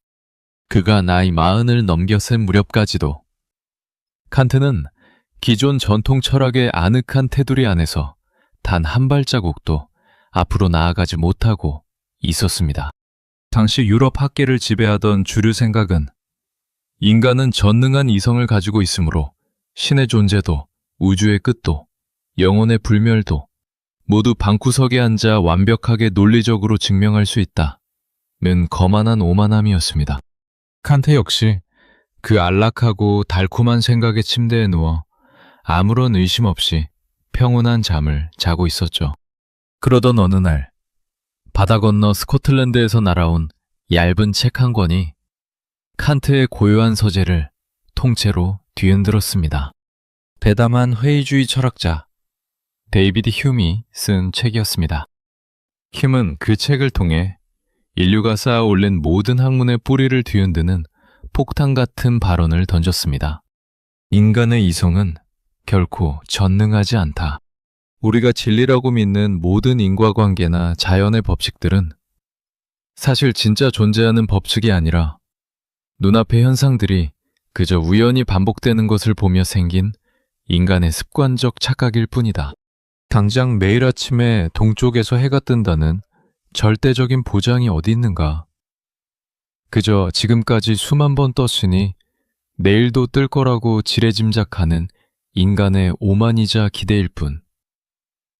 그가 나이 40을 넘겼을 무렵까지도 칸트는 기존 전통 철학의 아늑한 테두리 안에서 단 한 발자국도 앞으로 나아가지 못하고 있었습니다. 당시 유럽 학계를 지배하던 주류 생각은 인간은 전능한 이성을 가지고 있으므로 신의 존재도 우주의 끝도, 영혼의 불멸도 모두 방구석에 앉아 완벽하게 논리적으로 증명할 수 있다는 거만한 오만함이었습니다. 칸트 역시 그 안락하고 달콤한 생각의 침대에 누워 아무런 의심 없이 평온한 잠을 자고 있었죠. 그러던 어느 날 바다 건너 스코틀랜드에서 날아온 얇은 책 한 권이 칸트의 고요한 서재를 통째로 뒤흔들었습니다. 대담한 회의주의 철학자 데이비드 휴미 쓴 책이었습니다. 휴은 그 책을 통해 인류가 쌓아 올린 모든 학문의 뿌리를 뒤흔드는 폭탄 같은 발언을 던졌습니다. 인간의 이성은 결코 전능하지 않다. 우리가 진리라고 믿는 모든 인과관계나 자연의 법칙들은 사실 진짜 존재하는 법칙이 아니라 눈앞의 현상들이 그저 우연히 반복되는 것을 보며 생긴 인간의 습관적 착각일 뿐이다. 당장 매일 아침에 동쪽에서 해가 뜬다는 절대적인 보장이 어디 있는가? 그저 지금까지 수만 번 떴으니 내일도 뜰 거라고 지레짐작하는 인간의 오만이자 기대일 뿐.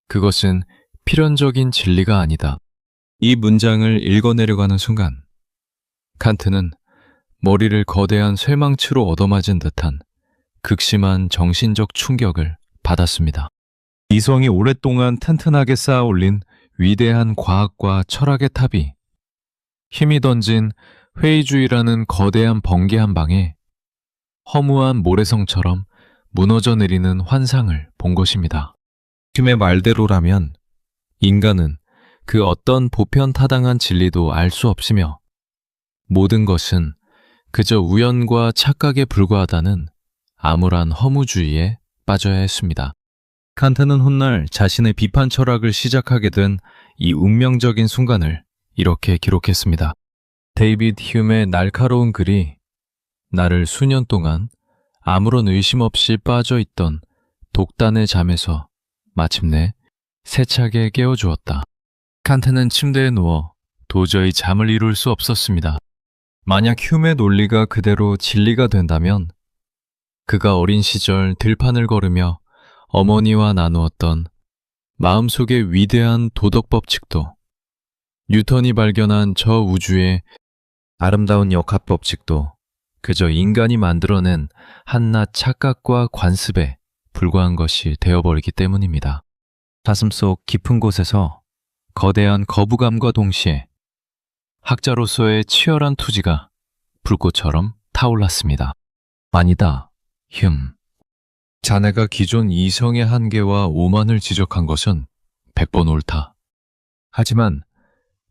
그것은 필연적인 진리가 아니다. 이 문장을 읽어내려가는 순간 칸트는 머리를 거대한 쇠망치로 얻어맞은 듯한 극심한 정신적 충격을 받았습니다. 이성이 오랫동안 튼튼하게 쌓아 올린 위대한 과학과 철학의 탑이 힘이 던진 회의주의라는 거대한 번개 한 방에 허무한 모래성처럼 무너져 내리는 환상을 본 것입니다. 휴메의 말대로라면 인간은 그 어떤 보편타당한 진리도 알 수 없으며 모든 것은 그저 우연과 착각에 불과하다는 암울한 허무주의에 빠져야 했습니다. 칸트는 훗날 자신의 비판 철학을 시작하게 된 이 운명적인 순간을 이렇게 기록했습니다. 데이비드 휴메의 날카로운 글이 나를 수년 동안 아무런 의심 없이 빠져있던 독단의 잠에서 마침내 세차게 깨워주었다. 칸트는 침대에 누워 도저히 잠을 이룰 수 없었습니다. 만약 휴메의 논리가 그대로 진리가 된다면 그가 어린 시절 들판을 걸으며 어머니와 나누었던 마음속의 위대한 도덕 법칙도 뉴턴이 발견한 저 우주의 아름다운 역학 법칙도 그저 인간이 만들어낸 한낱 착각과 관습에 불과한 것이 되어버리기 때문입니다. 가슴속 깊은 곳에서 거대한 거부감과 동시에 학자로서의 치열한 투지가 불꽃처럼 타올랐습니다. 아니다, 자네가 기존 이성의 한계와 오만을 지적한 것은 100번 옳다. 하지만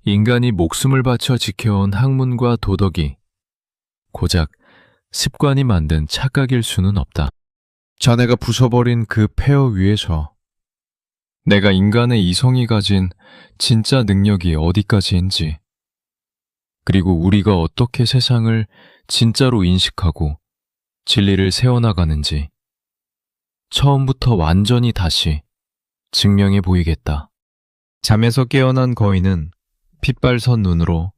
인간이 목숨을 바쳐 지켜온 학문과 도덕이 고작 습관이 만든 착각일 수는 없다. 자네가 부숴버린 그 폐허 위에서 내가 인간의 이성이 가진 진짜 능력이 어디까지인지, 그리고 우리가 어떻게 세상을 진짜로 인식하고 진리를 세워나가는지 처음부터 완전히 다시 증명해 보이겠다. 잠에서 깨어난 거인은 핏발선 눈으로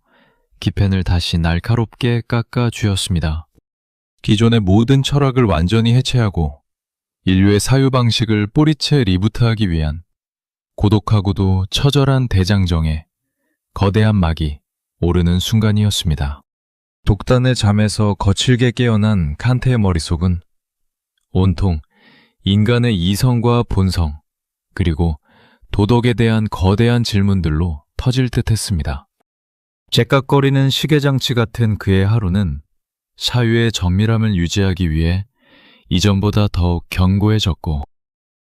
기펜을 다시 날카롭게 깎아 주었습니다. 기존의 모든 철학을 완전히 해체하고 인류의 사유방식을 뿌리채 리부트하기 위한 고독하고도 처절한 대장정에 거대한 막이 오르는 순간이었습니다. 독단의 잠에서 거칠게 깨어난 칸트의 머릿속은 온통 인간의 이성과 본성, 그리고 도덕에 대한 거대한 질문들로 터질 듯 했습니다. 째깍거리는 시계장치 같은 그의 하루는 사유의 정밀함을 유지하기 위해 이전보다 더욱 견고해졌고,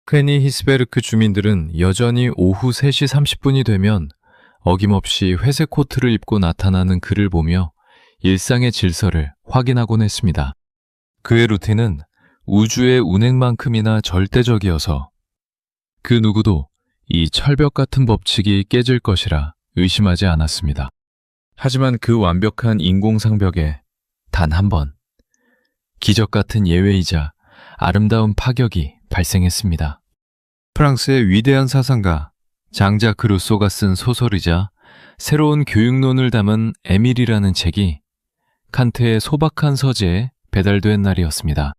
퀘니 히스베르크 주민들은 여전히 오후 3시 30분이 되면 어김없이 회색 코트를 입고 나타나는 그를 보며 일상의 질서를 확인하곤 했습니다. 그의 루틴은 우주의 운행만큼이나 절대적이어서 그 누구도 이 철벽 같은 법칙이 깨질 것이라 의심하지 않았습니다. 하지만 그 완벽한 인공상벽에 단 한 번 기적 같은 예외이자 아름다운 파격이 발생했습니다. 프랑스의 위대한 사상가 장자크 루소가 쓴 소설이자 새로운 교육론을 담은 에밀이라는 책이 칸트의 소박한 서재에 배달된 날이었습니다.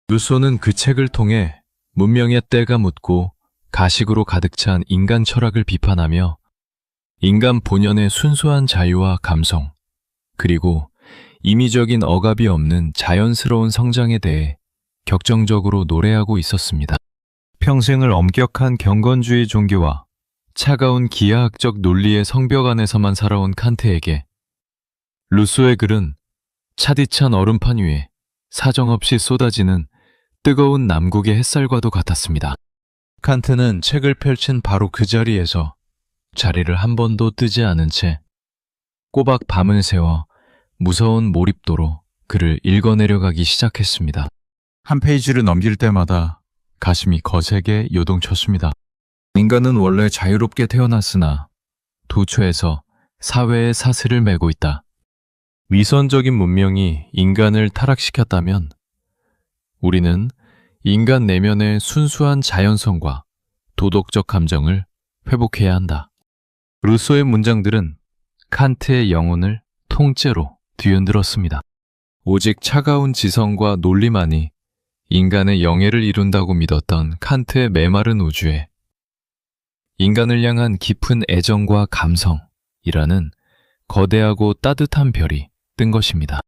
루소는 그 책을 통해 문명의 때가 묻고 가식으로 가득 찬 인간 철학을 비판하며 인간 본연의 순수한 자유와 감성, 그리고 임의적인 억압이 없는 자연스러운 성장에 대해 격정적으로 노래하고 있었습니다. 평생을 엄격한 경건주의 종교와 차가운 기하학적 논리의 성벽 안에서만 살아온 칸트에게 루소의 글은 차디찬 얼음판 위에 사정없이 쏟아지는 뜨거운 남국의 햇살과도 같았습니다. 칸트는 책을 펼친 바로 그 자리에서 자리를 한 번도 뜨지 않은 채 꼬박 밤을 새워 무서운 몰입도로 글을 읽어내려가기 시작했습니다. 한 페이지를 넘길 때마다 가슴이 거세게 요동쳤습니다. 인간은 원래 자유롭게 태어났으나 도처에서 사회의 사슬을 메고 있다. 위선적인 문명이 인간을 타락시켰다면 우리는 인간 내면의 순수한 자연성과 도덕적 감정을 회복해야 한다. 루소의 문장들은 칸트의 영혼을 통째로 뒤흔들었습니다. 오직 차가운 지성과 논리만이 인간의 영예를 이룬다고 믿었던 칸트의 메마른 우주에 인간을 향한 깊은 애정과 감성이라는 거대하고 따뜻한 별이 뜬 것입니다.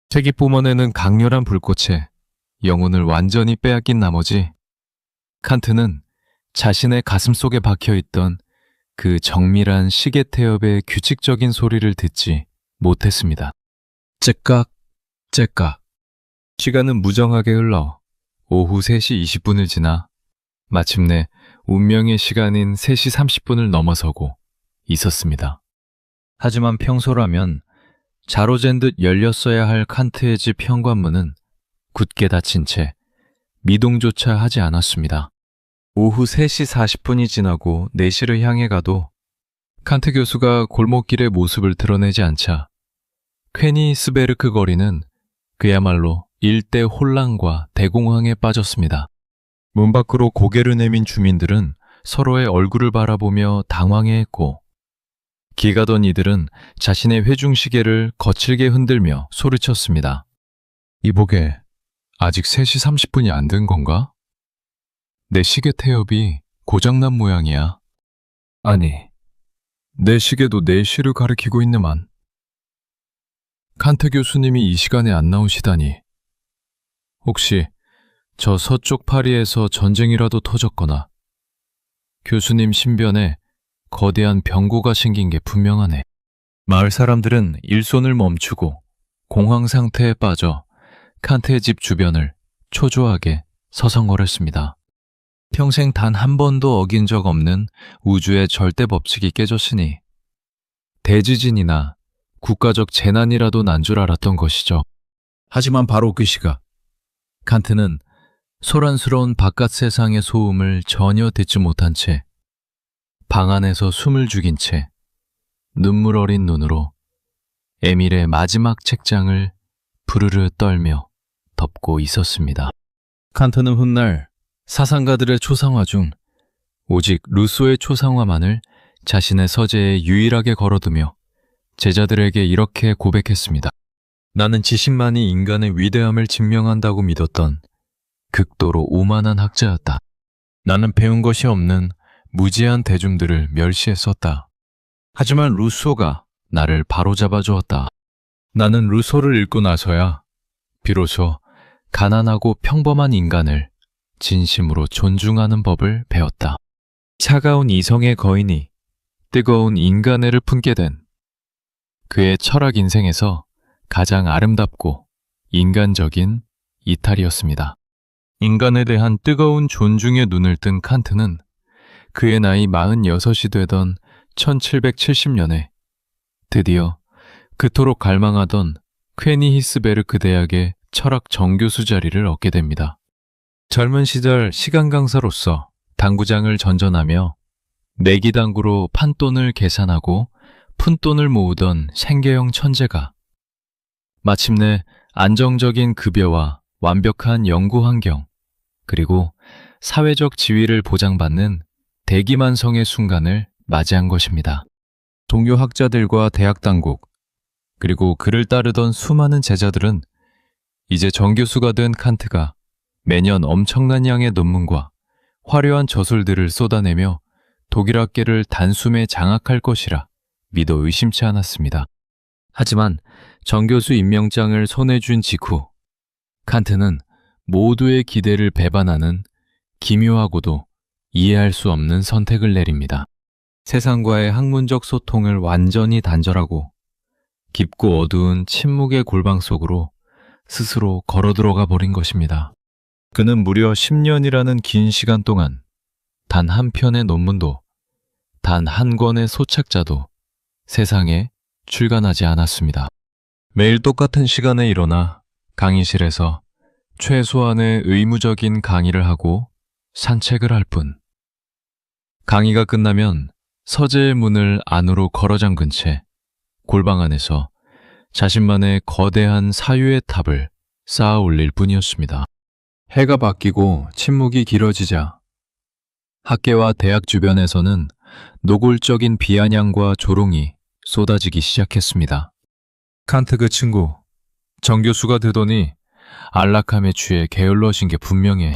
책이 뿜어내는 강렬한 불꽃에 영혼을 완전히 빼앗긴 나머지 칸트는 자신의 가슴속에 박혀있던 그 정밀한 시계 태엽의 규칙적인 소리를 듣지 못했습니다. 째깍, 째깍. 시간은 무정하게 흘러 오후 3시 20분을 지나 마침내 운명의 시간인 3시 30분을 넘어서고 있었습니다. 하지만 평소라면 자로잰 듯 열렸어야 할 칸트의 집 현관문은 굳게 닫힌 채 미동조차 하지 않았습니다. 오후 3시 40분이 지나고 4시를 향해 가도 칸트 교수가 골목길의 모습을 드러내지 않자 퀘니스베르크 거리는 그야말로 일대 혼란과 대공황에 빠졌습니다. 문 밖으로 고개를 내민 주민들은 서로의 얼굴을 바라보며 당황해했고 길 가던 이들은 자신의 회중시계를 거칠게 흔들며 소리쳤습니다. 이보게, 아직 3시 30분이 안 된 건가? 내 시계 태엽이 고장난 모양이야. 아니, 내 시계도 4시를 가리키고 있는만. 칸트 교수님이 이 시간에 안 나오시다니. 혹시 저 서쪽 파리에서 전쟁이라도 터졌거나 교수님 신변에 거대한 병고가 생긴 게 분명하네. 마을 사람들은 일손을 멈추고 공황 상태에 빠져 칸트의 집 주변을 초조하게 서성거렸습니다. 평생 단 한 번도 어긴 적 없는 우주의 절대 법칙이 깨졌으니 대지진이나 국가적 재난이라도 난 줄 알았던 것이죠. 하지만 바로 그 시각, 칸트는 소란스러운 바깥 세상의 소음을 전혀 듣지 못한 채 방 안에서 숨을 죽인 채 눈물 어린 눈으로 에밀의 마지막 책장을 부르르 떨며 덮고 있었습니다. 칸트는 훗날 사상가들의 초상화 중 오직 루소의 초상화만을 자신의 서재에 유일하게 걸어두며 제자들에게 이렇게 고백했습니다. 나는 지식만이 인간의 위대함을 증명한다고 믿었던 극도로 오만한 학자였다. 나는 배운 것이 없는 무지한 대중들을 멸시했었다. 하지만 루소가 나를 바로잡아 주었다. 나는 루소를 읽고 나서야 비로소 가난하고 평범한 인간을 진심으로 존중하는 법을 배웠다. 차가운 이성의 거인이 뜨거운 인간애를 품게 된 그의 철학 인생에서 가장 아름답고 인간적인 이탈이었습니다. 인간에 대한 뜨거운 존중의 눈을 뜬 칸트는 그의 나이 46이 되던 1770년에 드디어 그토록 갈망하던 퀘니히스베르크 대학의 철학 정교수 자리를 얻게 됩니다. 젊은 시절 시간 강사로서 당구장을 전전하며 내기당구로 판돈을 계산하고 푼돈을 모으던 생계형 천재가 마침내 안정적인 급여와 완벽한 연구 환경, 그리고 사회적 지위를 보장받는 대기만성의 순간을 맞이한 것입니다. 동료 학자들과 대학 당국, 그리고 그를 따르던 수많은 제자들은 이제 정교수가 된 칸트가 매년 엄청난 양의 논문과 화려한 저술들을 쏟아내며 독일학계를 단숨에 장악할 것이라 믿어 의심치 않았습니다. 하지만 정교수 임명장을 손에 쥔 직후 칸트는 모두의 기대를 배반하는 기묘하고도 이해할 수 없는 선택을 내립니다. 세상과의 학문적 소통을 완전히 단절하고 깊고 어두운 침묵의 골방 속으로 스스로 걸어 들어가 버린 것입니다. 그는 무려 10년이라는 긴 시간 동안 단 한 편의 논문도 단 한 권의 소책자도 세상에 출간하지 않았습니다. 매일 똑같은 시간에 일어나 강의실에서 최소한의 의무적인 강의를 하고 산책을 할 뿐. 강의가 끝나면 서재의 문을 안으로 걸어 잠근 채 골방 안에서 자신만의 거대한 사유의 탑을 쌓아 올릴 뿐이었습니다. 해가 바뀌고 침묵이 길어지자 학계와 대학 주변에서는 노골적인 비아냥과 조롱이 쏟아지기 시작했습니다. 칸트 그 친구, 정교수가 되더니 안락함에 취해 게을러진 게 분명해.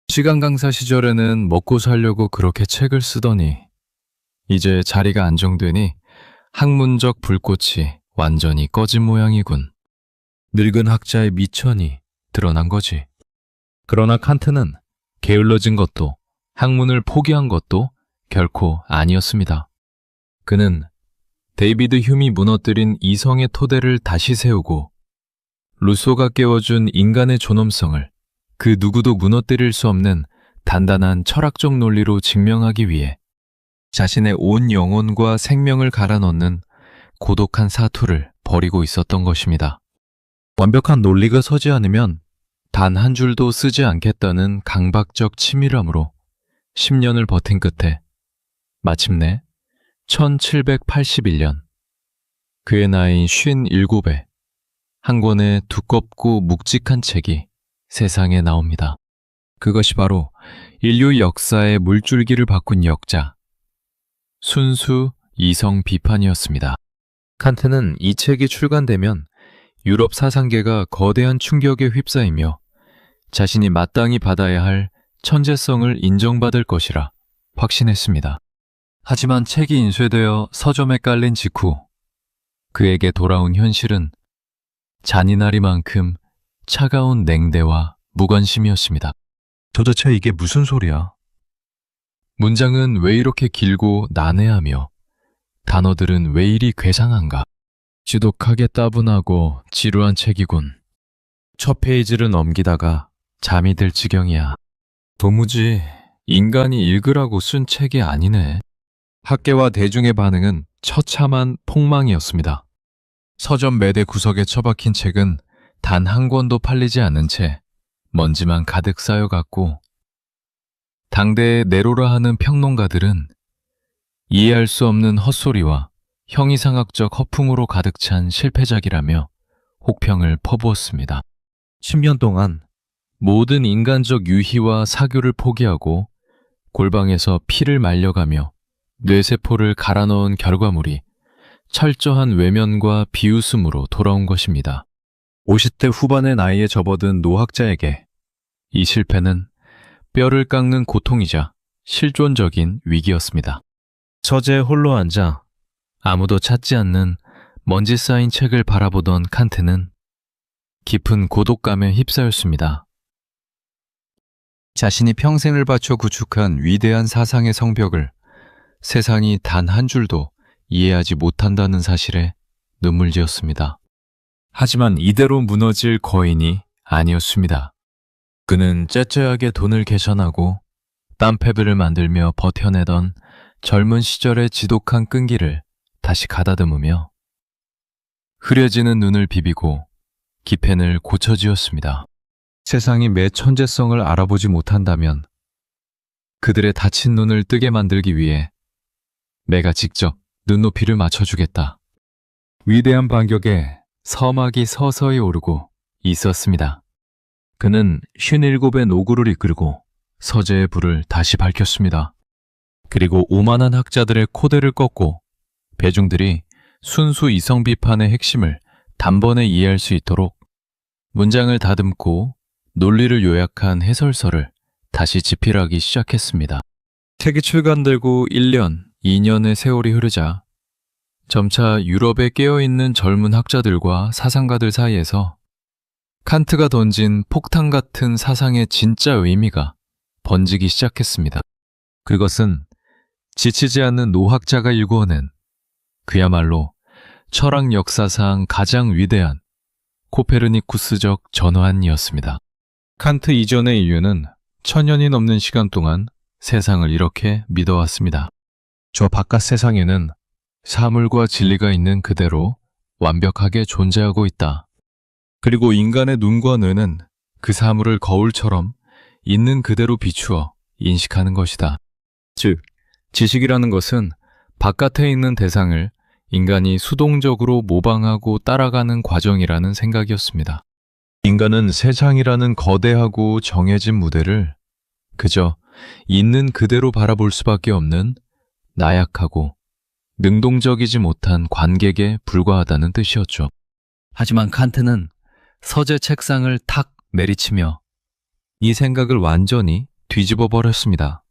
시간 강사 시절에는 먹고 살려고 그렇게 책을 쓰더니 이제 자리가 안정되니 학문적 불꽃이 완전히 꺼진 모양이군. 늙은 학자의 미천이 드러난 거지. 그러나 칸트는 게을러진 것도 학문을 포기한 것도 결코 아니었습니다. 그는 데이비드 휴미 무너뜨린 이성의 토대를 다시 세우고 루소가 깨워준 인간의 존엄성을 그 누구도 무너뜨릴 수 없는 단단한 철학적 논리로 증명하기 위해 자신의 온 영혼과 생명을 갈아넣는 고독한 사투를 벌이고 있었던 것입니다. 완벽한 논리가 서지 않으면 단 한 줄도 쓰지 않겠다는 강박적 치밀함으로 10년을 버틴 끝에 마침내 1781년 그의 나이인 57에 한 권의 두껍고 묵직한 책이 세상에 나옵니다. 그것이 바로 인류 역사의 물줄기를 바꾼 역자, 순수 이성 비판이었습니다. 칸트는 이 책이 출간되면 유럽 사상계가 거대한 충격에 휩싸이며 자신이 마땅히 받아야 할 천재성을 인정받을 것이라 확신했습니다. 하지만 책이 인쇄되어 서점에 깔린 직후 그에게 돌아온 현실은 잔인하리만큼 차가운 냉대와 무관심이었습니다. 도대체 이게 무슨 소리야? 문장은 왜 이렇게 길고 난해하며 단어들은 왜 이리 괴상한가? 지독하게 따분하고 지루한 책이군. 첫 페이지를 넘기다가 잠이 들 지경이야. 도무지 인간이 읽으라고 쓴 책이 아니네. 학계와 대중의 반응은 처참한 폭망이었습니다. 서점 매대 구석에 처박힌 책은 단 한 권도 팔리지 않은 채 먼지만 가득 쌓여갔고 당대의 네로라 하는 평론가들은 이해할 수 없는 헛소리와 형이상학적 허풍으로 가득 찬 실패작이라며 혹평을 퍼부었습니다. 10년 동안 모든 인간적 유희와 사교를 포기하고 골방에서 피를 말려가며 뇌세포를 갈아 넣은 결과물이 철저한 외면과 비웃음으로 돌아온 것입니다. 50대 후반의 나이에 접어든 노학자에게 이 실패는 뼈를 깎는 고통이자 실존적인 위기였습니다. 서재에 홀로 앉아 아무도 찾지 않는 먼지 쌓인 책을 바라보던 칸트는 깊은 고독감에 휩싸였습니다. 자신이 평생을 바쳐 구축한 위대한 사상의 성벽을 세상이 단 한 줄도 이해하지 못한다는 사실에 눈물지었습니다. 하지만 이대로 무너질 거인이 아니었습니다. 그는 째째하게 돈을 계산하고 땀패브를 만들며 버텨내던 젊은 시절의 지독한 끈기를 다시 가다듬으며 흐려지는 눈을 비비고 기펜을 고쳐지었습니다. 세상이 내 천재성을 알아보지 못한다면 그들의 다친 눈을 뜨게 만들기 위해 내가 직접 눈높이를 맞춰주겠다. 위대한 반격에 서막이 서서히 오르고 있었습니다. 그는 57의 노구를 이끌고 서재의 불을 다시 밝혔습니다. 그리고 오만한 학자들의 코대를 꺾고 배중들이 순수 이성 비판의 핵심을 단번에 이해할 수 있도록 문장을 다듬고 논리를 요약한 해설서를 다시 집필하기 시작했습니다. 책이 출간되고 1년, 2년의 세월이 흐르자 점차 유럽에 깨어있는 젊은 학자들과 사상가들 사이에서 칸트가 던진 폭탄 같은 사상의 진짜 의미가 번지기 시작했습니다. 그것은 지치지 않는 노학자가 일구어낸 그야말로 철학 역사상 가장 위대한 코페르니쿠스적 전환이었습니다. 칸트 이전의 인류는 천년이 넘는 시간 동안 세상을 이렇게 믿어왔습니다. 저 바깥 세상에는 사물과 진리가 있는 그대로 완벽하게 존재하고 있다. 그리고 인간의 눈과 뇌는 그 사물을 거울처럼 있는 그대로 비추어 인식하는 것이다. 즉, 지식이라는 것은 바깥에 있는 대상을 인간이 수동적으로 모방하고 따라가는 과정이라는 생각이었습니다. 인간은 세상이라는 거대하고 정해진 무대를 그저 있는 그대로 바라볼 수밖에 없는 나약하고 능동적이지 못한 관객에 불과하다는 뜻이었죠. 하지만 칸트는 서재 책상을 탁 내리치며 이 생각을 완전히 뒤집어 버렸습니다.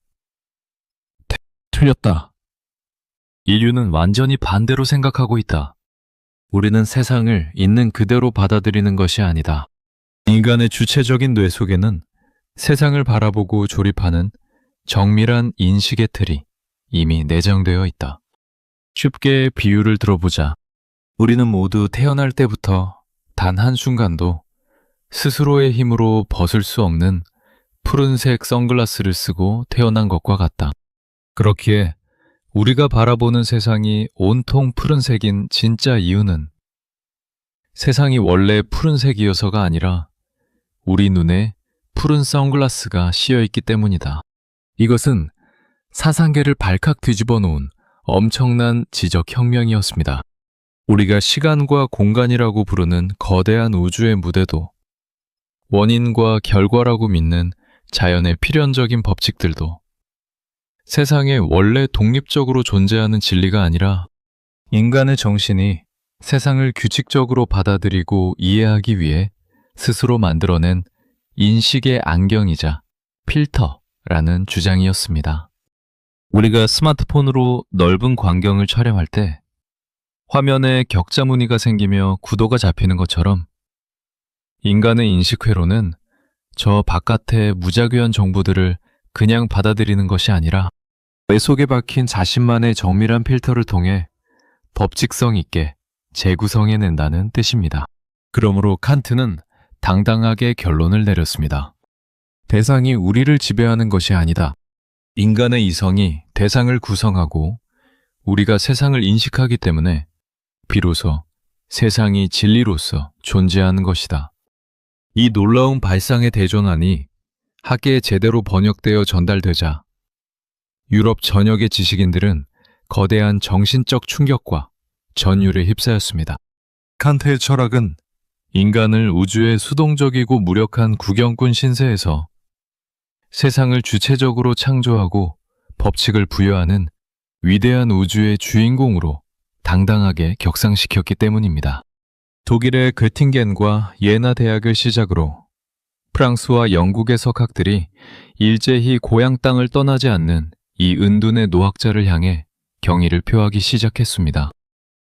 틀렸다. 인류는 완전히 반대로 생각하고 있다. 우리는 세상을 있는 그대로 받아들이는 것이 아니다. 인간의 주체적인 뇌 속에는 세상을 바라보고 조립하는 정밀한 인식의 틀이 이미 내장되어 있다. 쉽게 비유를 들어보자. 우리는 모두 태어날 때부터 단 한순간도 스스로의 힘으로 벗을 수 없는 푸른색 선글라스를 쓰고 태어난 것과 같다. 그렇기에 우리가 바라보는 세상이 온통 푸른색인 진짜 이유는 세상이 원래 푸른색이어서가 아니라 우리 눈에 푸른 선글라스가 씌어있기 때문이다. 이것은 사상계를 발칵 뒤집어 놓은 엄청난 지적 혁명이었습니다. 우리가 시간과 공간이라고 부르는 거대한 우주의 무대도 원인과 결과라고 믿는 자연의 필연적인 법칙들도 세상에 원래 독립적으로 존재하는 진리가 아니라 인간의 정신이 세상을 규칙적으로 받아들이고 이해하기 위해 스스로 만들어낸 인식의 안경이자 필터라는 주장이었습니다. 우리가 스마트폰으로 넓은 광경을 촬영할 때 화면에 격자 무늬가 생기며 구도가 잡히는 것처럼 인간의 인식 회로는 저 바깥의 무작위한 정보들을 그냥 받아들이는 것이 아니라 뇌 속에 박힌 자신만의 정밀한 필터를 통해 법칙성 있게 재구성해낸다는 뜻입니다. 그러므로 칸트는 당당하게 결론을 내렸습니다. 대상이 우리를 지배하는 것이 아니다. 인간의 이성이 대상을 구성하고 우리가 세상을 인식하기 때문에 비로소 세상이 진리로서 존재하는 것이다. 이 놀라운 발상의 대전환이 학계에 제대로 번역되어 전달되자 유럽 전역의 지식인들은 거대한 정신적 충격과 전율에 휩싸였습니다. 칸트의 철학은 인간을 우주의 수동적이고 무력한 구경꾼 신세에서 세상을 주체적으로 창조하고 법칙을 부여하는 위대한 우주의 주인공으로 당당하게 격상시켰기 때문입니다. 독일의 괴팅겐과 예나 대학을 시작으로 프랑스와 영국의 석학들이 일제히 고향 땅을 떠나지 않는 이 은둔의 노학자를 향해 경의를 표하기 시작했습니다.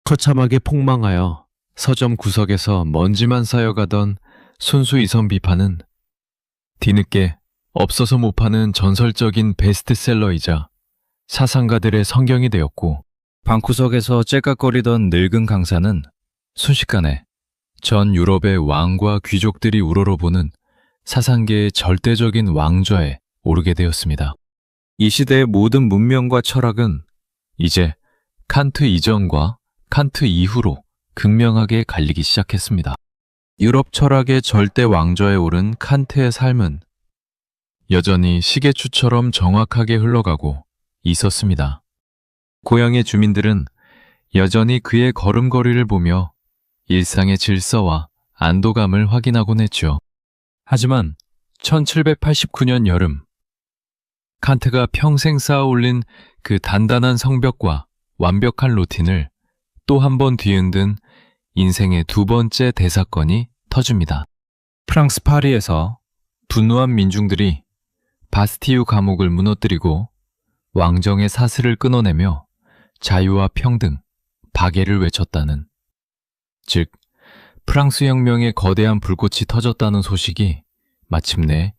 처참하게 폭망하여 서점 구석에서 먼지만 쌓여가던 순수 이성 비판은 뒤늦게 없어서 못 파는 전설적인 베스트셀러이자 사상가들의 성경이 되었고 방구석에서 째깍거리던 늙은 강사는 순식간에 전 유럽의 왕과 귀족들이 우러러보는 사상계의 절대적인 왕좌에 오르게 되었습니다. 이 시대의 모든 문명과 철학은 이제 칸트 이전과 칸트 이후로 극명하게 갈리기 시작했습니다. 유럽 철학의 절대 왕좌에 오른 칸트의 삶은 여전히 시계추처럼 정확하게 흘러가고 있었습니다. 고향의 주민들은 여전히 그의 걸음걸이를 보며 일상의 질서와 안도감을 확인하곤 했죠. 하지만 1789년 여름, 칸트가 평생 쌓아올린 그 단단한 성벽과 완벽한 루틴을 또 한 번 뒤흔든 인생의 두 번째 대사건이 터집니다. 프랑스 파리에서 분노한 민중들이 바스티유 감옥을 무너뜨리고 왕정의 사슬을 끊어내며 자유와 평등, 박애를 외쳤다는, 즉 프랑스 혁명의 거대한 불꽃이 터졌다는 소식이 마침내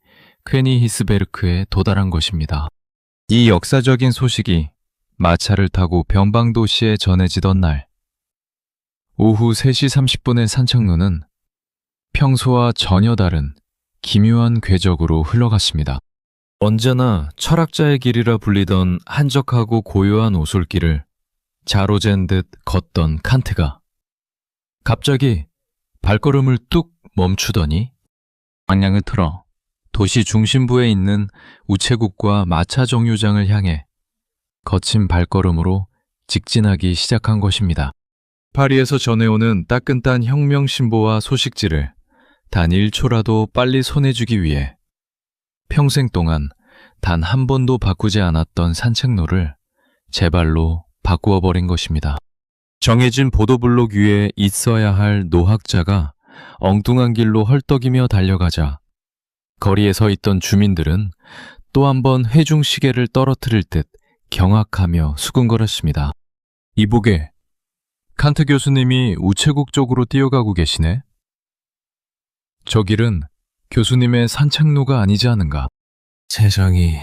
퀘니히스베르크에 도달한 것입니다. 이 역사적인 소식이 마차를 타고 변방도시에 전해지던 날, 오후 3시 30분의 산책로는 평소와 전혀 다른 기묘한 궤적으로 흘러갔습니다. 언제나 철학자의 길이라 불리던 한적하고 고요한 오솔길을 자로잰 듯 걷던 칸트가 갑자기 발걸음을 뚝 멈추더니 방향을 틀어 도시 중심부에 있는 우체국과 마차 정류장을 향해 거친 발걸음으로 직진하기 시작한 것입니다. 파리에서 전해오는 따끈따한 혁명 신보와 소식지를 단 1초라도 빨리 손해주기 위해 평생 동안 단 한 번도 바꾸지 않았던 산책로를 제 발로 바꾸어 버린 것입니다. 정해진 보도블록 위에 있어야 할 노학자가 엉뚱한 길로 헐떡이며 달려가자 거리에 서 있던 주민들은 또 한 번 회중시계를 떨어뜨릴 듯 경악하며 수근거렸습니다. 이보게, 칸트 교수님이 우체국 쪽으로 뛰어가고 계시네. 저 길은 교수님의 산책로가 아니지 않은가? 세상이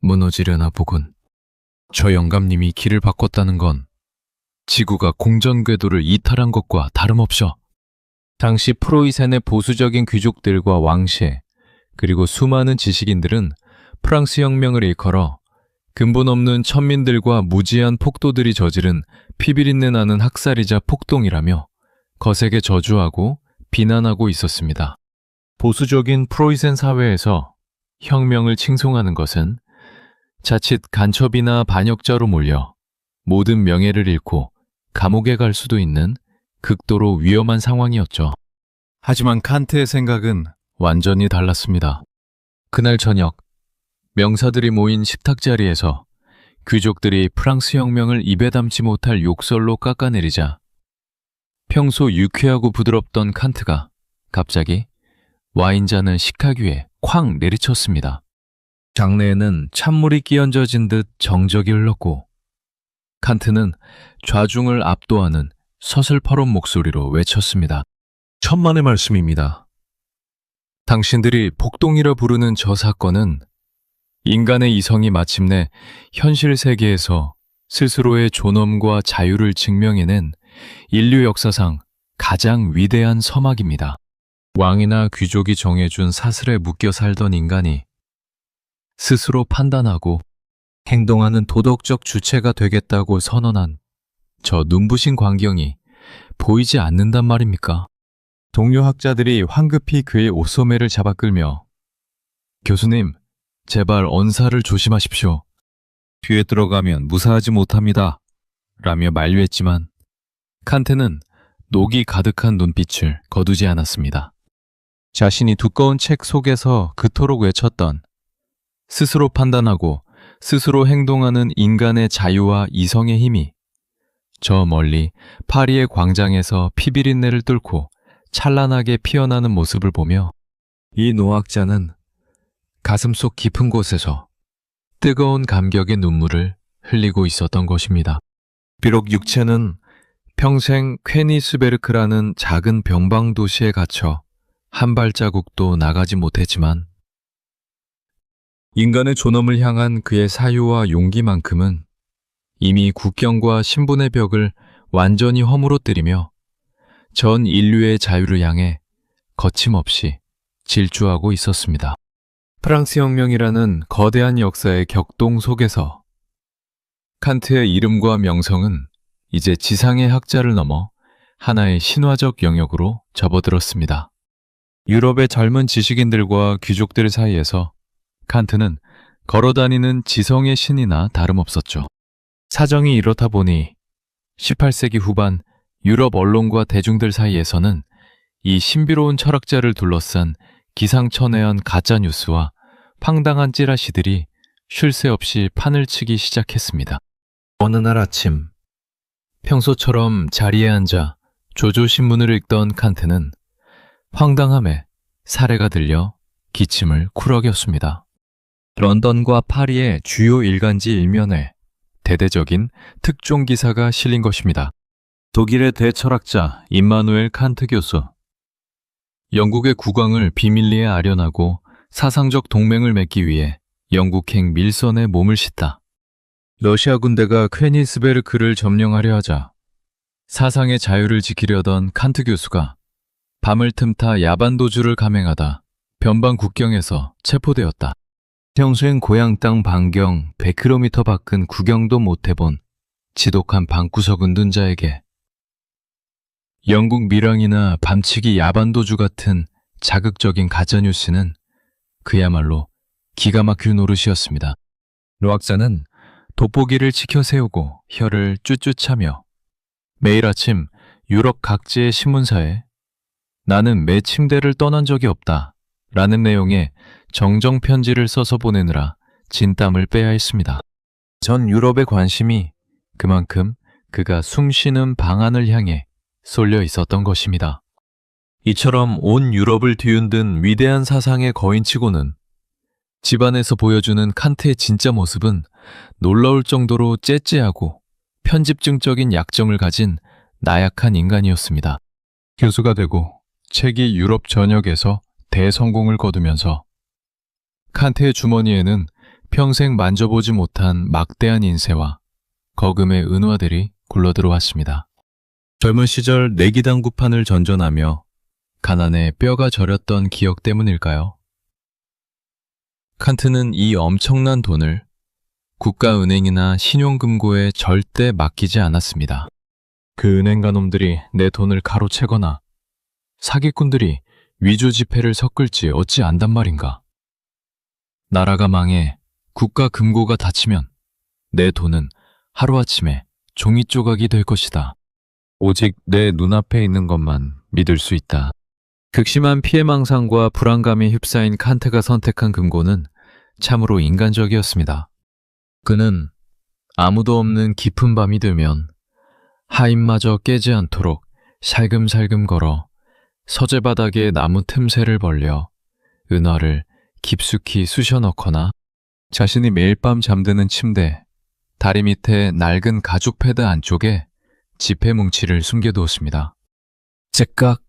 무너지려나 보군. 저 영감님이 길을 바꿨다는 건 지구가 공전궤도를 이탈한 것과 다름없어. 당시 프로이센의 보수적인 귀족들과 왕실, 그리고 수많은 지식인들은 프랑스 혁명을 일컬어 근본 없는 천민들과 무지한 폭도들이 저지른 피비린내 나는 학살이자 폭동이라며 거세게 저주하고 비난하고 있었습니다. 보수적인 프로이센 사회에서 혁명을 칭송하는 것은 자칫 간첩이나 반역자로 몰려 모든 명예를 잃고 감옥에 갈 수도 있는 극도로 위험한 상황이었죠. 하지만 칸트의 생각은 완전히 달랐습니다. 그날 저녁, 명사들이 모인 식탁 자리에서 귀족들이 프랑스 혁명을 입에 담지 못할 욕설로 깎아내리자 평소 유쾌하고 부드럽던 칸트가 갑자기 와인잔을 식탁 위에 쾅 내리쳤습니다. 장내에는 찬물이 끼얹어진 듯 정적이 흘렀고 칸트는 좌중을 압도하는 서슬퍼런 목소리로 외쳤습니다. 천만의 말씀입니다. 당신들이 폭동이라 부르는 저 사건은 인간의 이성이 마침내 현실 세계에서 스스로의 존엄과 자유를 증명해낸 인류 역사상 가장 위대한 서막입니다. 왕이나 귀족이 정해준 사슬에 묶여 살던 인간이 스스로 판단하고 행동하는 도덕적 주체가 되겠다고 선언한 저 눈부신 광경이 보이지 않는단 말입니까? 동료 학자들이 황급히 그의 옷소매를 잡아 끌며 교수님, 제발 언사를 조심하십시오. 뒤에 들어가면 무사하지 못합니다. 라며 만류했지만 칸트는 녹이 가득한 눈빛을 거두지 않았습니다. 자신이 두꺼운 책 속에서 그토록 외쳤던 스스로 판단하고 스스로 행동하는 인간의 자유와 이성의 힘이 저 멀리 파리의 광장에서 피비린내를 뚫고 찬란하게 피어나는 모습을 보며 이 노학자는 가슴속 깊은 곳에서 뜨거운 감격의 눈물을 흘리고 있었던 것입니다. 비록 육체는 평생 퀘니스베르크라는 작은 변방 도시에 갇혀 한 발자국도 나가지 못했지만 인간의 존엄을 향한 그의 사유와 용기만큼은 이미 국경과 신분의 벽을 완전히 허물어뜨리며 전 인류의 자유를 향해 거침없이 질주하고 있었습니다. 프랑스 혁명이라는 거대한 역사의 격동 속에서 칸트의 이름과 명성은 이제 지상의 학자를 넘어 하나의 신화적 영역으로 접어들었습니다. 유럽의 젊은 지식인들과 귀족들 사이에서 칸트는 걸어다니는 지성의 신이나 다름없었죠. 사정이 이렇다 보니 18세기 후반 유럽 언론과 대중들 사이에서는 이 신비로운 철학자를 둘러싼 기상천외한 가짜뉴스와 황당한 찌라시들이 쉴 새 없이 판을 치기 시작했습니다. 어느 날 아침, 평소처럼 자리에 앉아 조조신문을 읽던 칸트는 황당함에 사례가 들려 기침을 쿨어겼습니다. 런던과 파리의 주요 일간지 일면에 대대적인 특종 기사가 실린 것입니다. 독일의 대철학자 임마누엘 칸트 교수. 영국의 국왕을 비밀리에 아련하고 사상적 동맹을 맺기 위해 영국행 밀선에 몸을 싣다. 러시아 군대가 퀘니스베르크를 점령하려 하자 사상의 자유를 지키려던 칸트 교수가 밤을 틈타 야반도주를 감행하다 변방 국경에서 체포되었다. 평소엔 고향 땅 반경 100km 밖은 구경도 못 해본 지독한 방구석 은둔 자에게 영국 밀항이나 밤치기 야반도주 같은 자극적인 가짜뉴스는 그야말로 기가 막힐 노릇이었습니다. 노학자는 돋보기를 치켜 세우고 혀를 쭈쭈 차며 매일 아침 유럽 각지의 신문사에 나는 매 침대를 떠난 적이 없다 라는 내용의 정정 편지를 써서 보내느라 진땀을 빼야 했습니다. 전 유럽의 관심이 그만큼 그가 숨쉬는 방안을 향해 쏠려 있었던 것입니다. 이처럼 온 유럽을 뒤흔든 위대한 사상의 거인치고는 집안에서 보여주는 칸트의 진짜 모습은 놀라울 정도로 째째하고 편집증적인 약점을 가진 나약한 인간이었습니다. 교수가 되고 책이 유럽 전역에서 대성공을 거두면서 칸트의 주머니에는 평생 만져보지 못한 막대한 인쇄와 거금의 은화들이 굴러들어왔습니다. 젊은 시절 내기당구판을 전전하며 가난에 뼈가 저렸던 기억 때문일까요? 칸트는 이 엄청난 돈을 국가은행이나 신용금고에 절대 맡기지 않았습니다. 그 은행가 놈들이 내 돈을 가로채거나 사기꾼들이 위조 지폐를 섞을지 어찌 안단 말인가. 나라가 망해 국가 금고가 닫히면 내 돈은 하루아침에 종이 조각이 될 것이다. 오직 내 눈앞에 있는 것만 믿을 수 있다. 극심한 피해망상과 불안감에 휩싸인 칸트가 선택한 금고는 참으로 인간적이었습니다. 그는 아무도 없는 깊은 밤이 되면 하인마저 깨지 않도록 살금살금 걸어 서재바닥에 나무 틈새를 벌려 은화를 깊숙이 쑤셔 넣거나 자신이 매일 밤 잠드는 침대, 다리 밑에 낡은 가죽 패드 안쪽에 지폐 뭉치를 숨겨두었습니다. 째깍,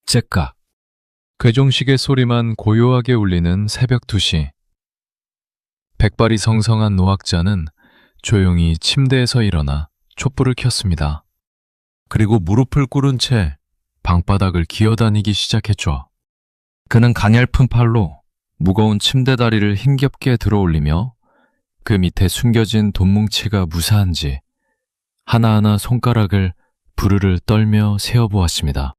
째깍. 괴종식의 소리만 고요하게 울리는 새벽 2시. 백발이 성성한 노학자는 조용히 침대에서 일어나 촛불을 켰습니다. 그리고 무릎을 꿇은 채 방바닥을 기어다니기 시작했죠. 그는 가냘픈 팔로 무거운 침대 다리를 힘겹게 들어올리며 그 밑에 숨겨진 돈뭉치가 무사한지 하나하나 손가락을 부르르 떨며 세어보았습니다.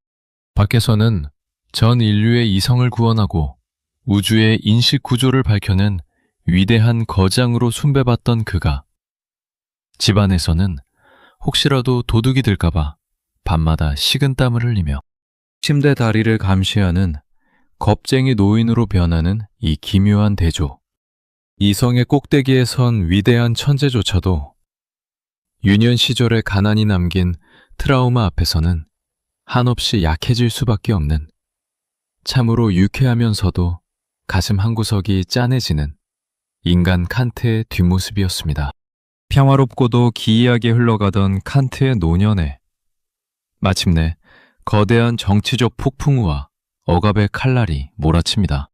밖에서는 전 인류의 이성을 구원하고 우주의 인식 구조를 밝혀낸 위대한 거장으로 숭배받던 그가 집안에서는 혹시라도 도둑이 들까봐 밤마다 식은땀을 흘리며 침대 다리를 감시하는 겁쟁이 노인으로 변하는 이 기묘한 대조. 이성의 꼭대기에 선 위대한 천재조차도 유년 시절의 가난이 남긴 트라우마 앞에서는 한없이 약해질 수밖에 없는 참으로 유쾌하면서도 가슴 한구석이 짠해지는 인간 칸트의 뒷모습이었습니다. 평화롭고도 기이하게 흘러가던 칸트의 노년에 마침내 거대한 정치적 폭풍우와 억압의 칼날이 몰아칩니다.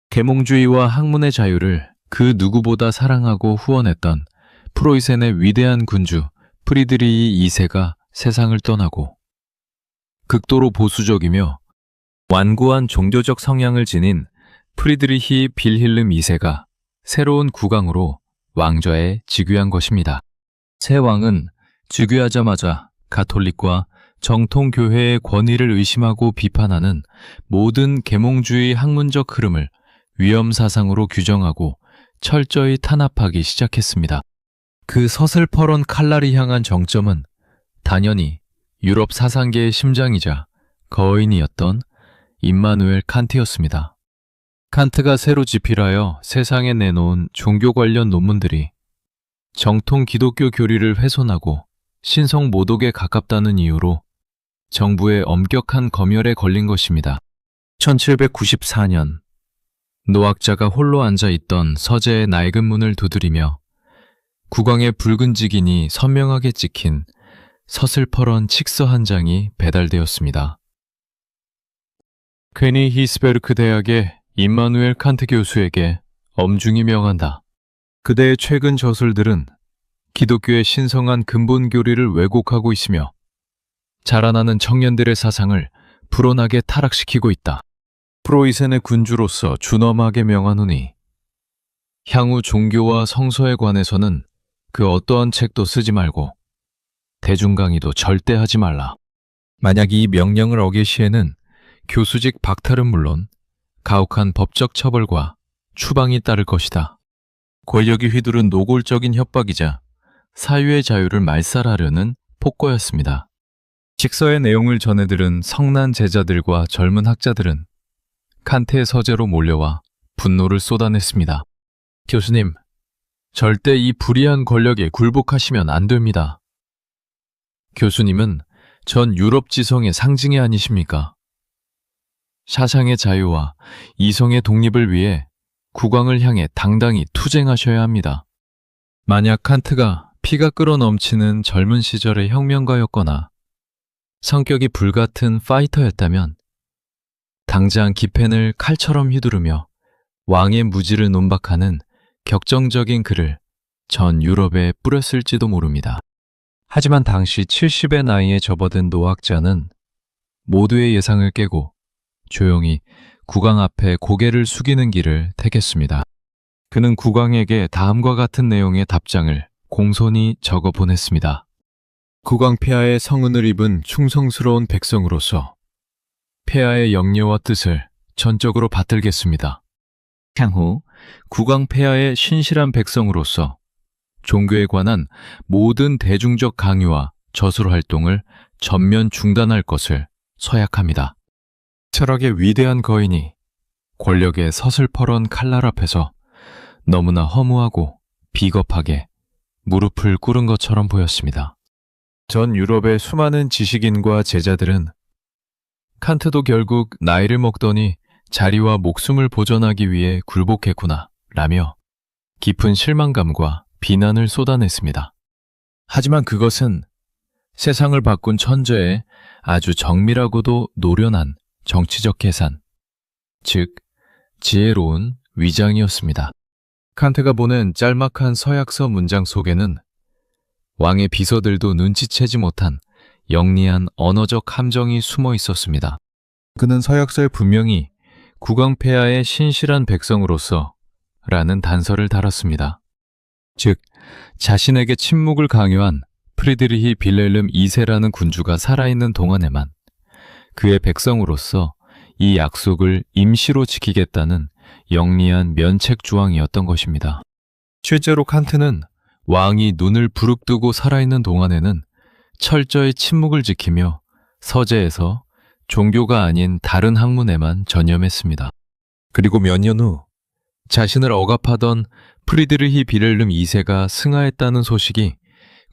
계몽주의와 학문의 자유를 그 누구보다 사랑하고 후원했던 프로이센의 위대한 군주 프리드리히 2세가 세상을 떠나고 극도로 보수적이며 완고한 종교적 성향을 지닌 프리드리히 빌힐름 2세가 새로운 국왕으로 왕좌에 즉위한 것입니다. 새 왕은 즉위하자마자 가톨릭과 정통교회의 권위를 의심하고 비판하는 모든 계몽주의 학문적 흐름을 위험사상으로 규정하고 철저히 탄압하기 시작했습니다. 그 서슬퍼런 칼날이 향한 정점은 당연히 유럽 사상계의 심장이자 거인이었던 임마누엘 칸트였습니다. 칸트가 새로 집필하여 세상에 내놓은 종교 관련 논문들이 정통 기독교 교리를 훼손하고 신성 모독에 가깝다는 이유로 정부의 엄격한 검열에 걸린 것입니다. 1794년 노학자가 홀로 앉아있던 서재의 낡은 문을 두드리며 국왕의 붉은 직인이 선명하게 찍힌 서슬퍼런 칙서 한 장이 배달되었습니다. 괜히 히스베르크 대학의 임마누엘 칸트 교수에게 엄중히 명한다. 그대의 최근 저술들은 기독교의 신성한 근본 교리를 왜곡하고 있으며 자라나는 청년들의 사상을 불온하게 타락시키고 있다. 프로이센의 군주로서 준엄하게 명하노니 향후 종교와 성서에 관해서는 그 어떠한 책도 쓰지 말고 대중 강의도 절대 하지 말라. 만약 이 명령을 어길 시에는 교수직 박탈은 물론 가혹한 법적 처벌과 추방이 따를 것이다. 권력이 휘두른 노골적인 협박이자 사유의 자유를 말살하려는 폭거였습니다. 직서의 내용을 전해들은 성난 제자들과 젊은 학자들은 칸트의 서재로 몰려와 분노를 쏟아냈습니다. 교수님, 절대 이 불의한 권력에 굴복하시면 안 됩니다. 교수님은 전 유럽 지성의 상징이 아니십니까? 사상의 자유와 이성의 독립을 위해 국왕을 향해 당당히 투쟁하셔야 합니다. 만약 칸트가 피가 끓어 넘치는 젊은 시절의 혁명가였거나 성격이 불같은 파이터였다면 당장 기펜을 칼처럼 휘두르며 왕의 무지를 논박하는 격정적인 글을 전 유럽에 뿌렸을지도 모릅니다. 하지만 당시 70의 나이에 접어든 노학자는 모두의 예상을 깨고 조용히 국왕 앞에 고개를 숙이는 길을 택했습니다. 그는 국왕에게 다음과 같은 내용의 답장을 공손히 적어 보냈습니다. 국왕 폐하의 성은을 입은 충성스러운 백성으로서 폐하의 영예와 뜻을 전적으로 받들겠습니다. 향후 국왕 폐하의 신실한 백성으로서 종교에 관한 모든 대중적 강요와 저술 활동을 전면 중단할 것을 서약합니다. 철학의 위대한 거인이 권력의 서슬퍼런 칼날 앞에서 너무나 허무하고 비겁하게 무릎을 꿇은 것처럼 보였습니다. 전 유럽의 수많은 지식인과 제자들은 칸트도 결국 나이를 먹더니 자리와 목숨을 보존하기 위해 굴복했구나 라며 깊은 실망감과 비난을 쏟아냈습니다. 하지만 그것은 세상을 바꾼 천재의 아주 정밀하고도 노련한 정치적 계산, 즉 지혜로운 위장이었습니다. 칸트가 보낸 짤막한 서약서 문장 속에는 왕의 비서들도 눈치채지 못한 영리한 언어적 함정이 숨어 있었습니다. 그는 서약서에 분명히 국왕 폐하의 신실한 백성으로서 라는 단서를 달았습니다. 즉, 자신에게 침묵을 강요한 프리드리히 빌헬름 2세라는 군주가 살아있는 동안에만 그의 백성으로서 이 약속을 임시로 지키겠다는 영리한 면책 조항이었던 것입니다. 실제로 칸트는 왕이 눈을 부릅뜨고 살아있는 동안에는 철저히 침묵을 지키며 서재에서 종교가 아닌 다른 학문에만 전념했습니다. 그리고 몇 년 후 자신을 억압하던 프리드리히 빌헬름 2세가 승하했다는 소식이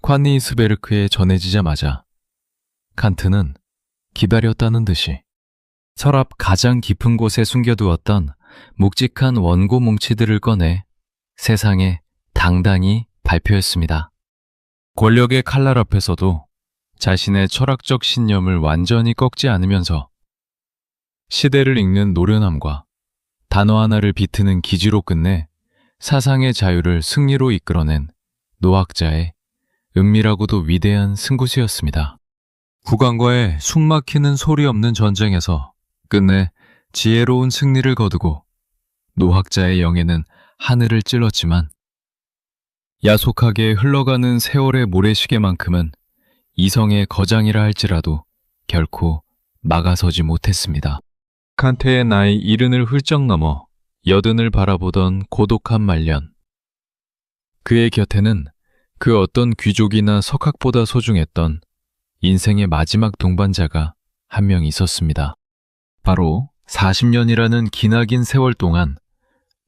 콴니히스베르크에 전해지자마자 칸트는 기다렸다는 듯이 서랍 가장 깊은 곳에 숨겨두었던 묵직한 원고 뭉치들을 꺼내 세상에 당당히 발표했습니다. 권력의 칼날 앞에서도 자신의 철학적 신념을 완전히 꺾지 않으면서 시대를 읽는 노련함과 단어 하나를 비트는 기지로 끝내 사상의 자유를 승리로 이끌어낸 노학자의 은밀하고도 위대한 승부수였습니다. 국왕과의 숨막히는 소리 없는 전쟁에서 끝내 지혜로운 승리를 거두고 노학자의 영예는 하늘을 찔렀지만 야속하게 흘러가는 세월의 모래시계만큼은 이성의 거장이라 할지라도 결코 막아서지 못했습니다. 칸트의 나이 70을 훌쩍 넘어 80을 바라보던 고독한 말년. 그의 곁에는 그 어떤 귀족이나 석학보다 소중했던 인생의 마지막 동반자가 한 명 있었습니다. 바로 40년이라는 기나긴 세월 동안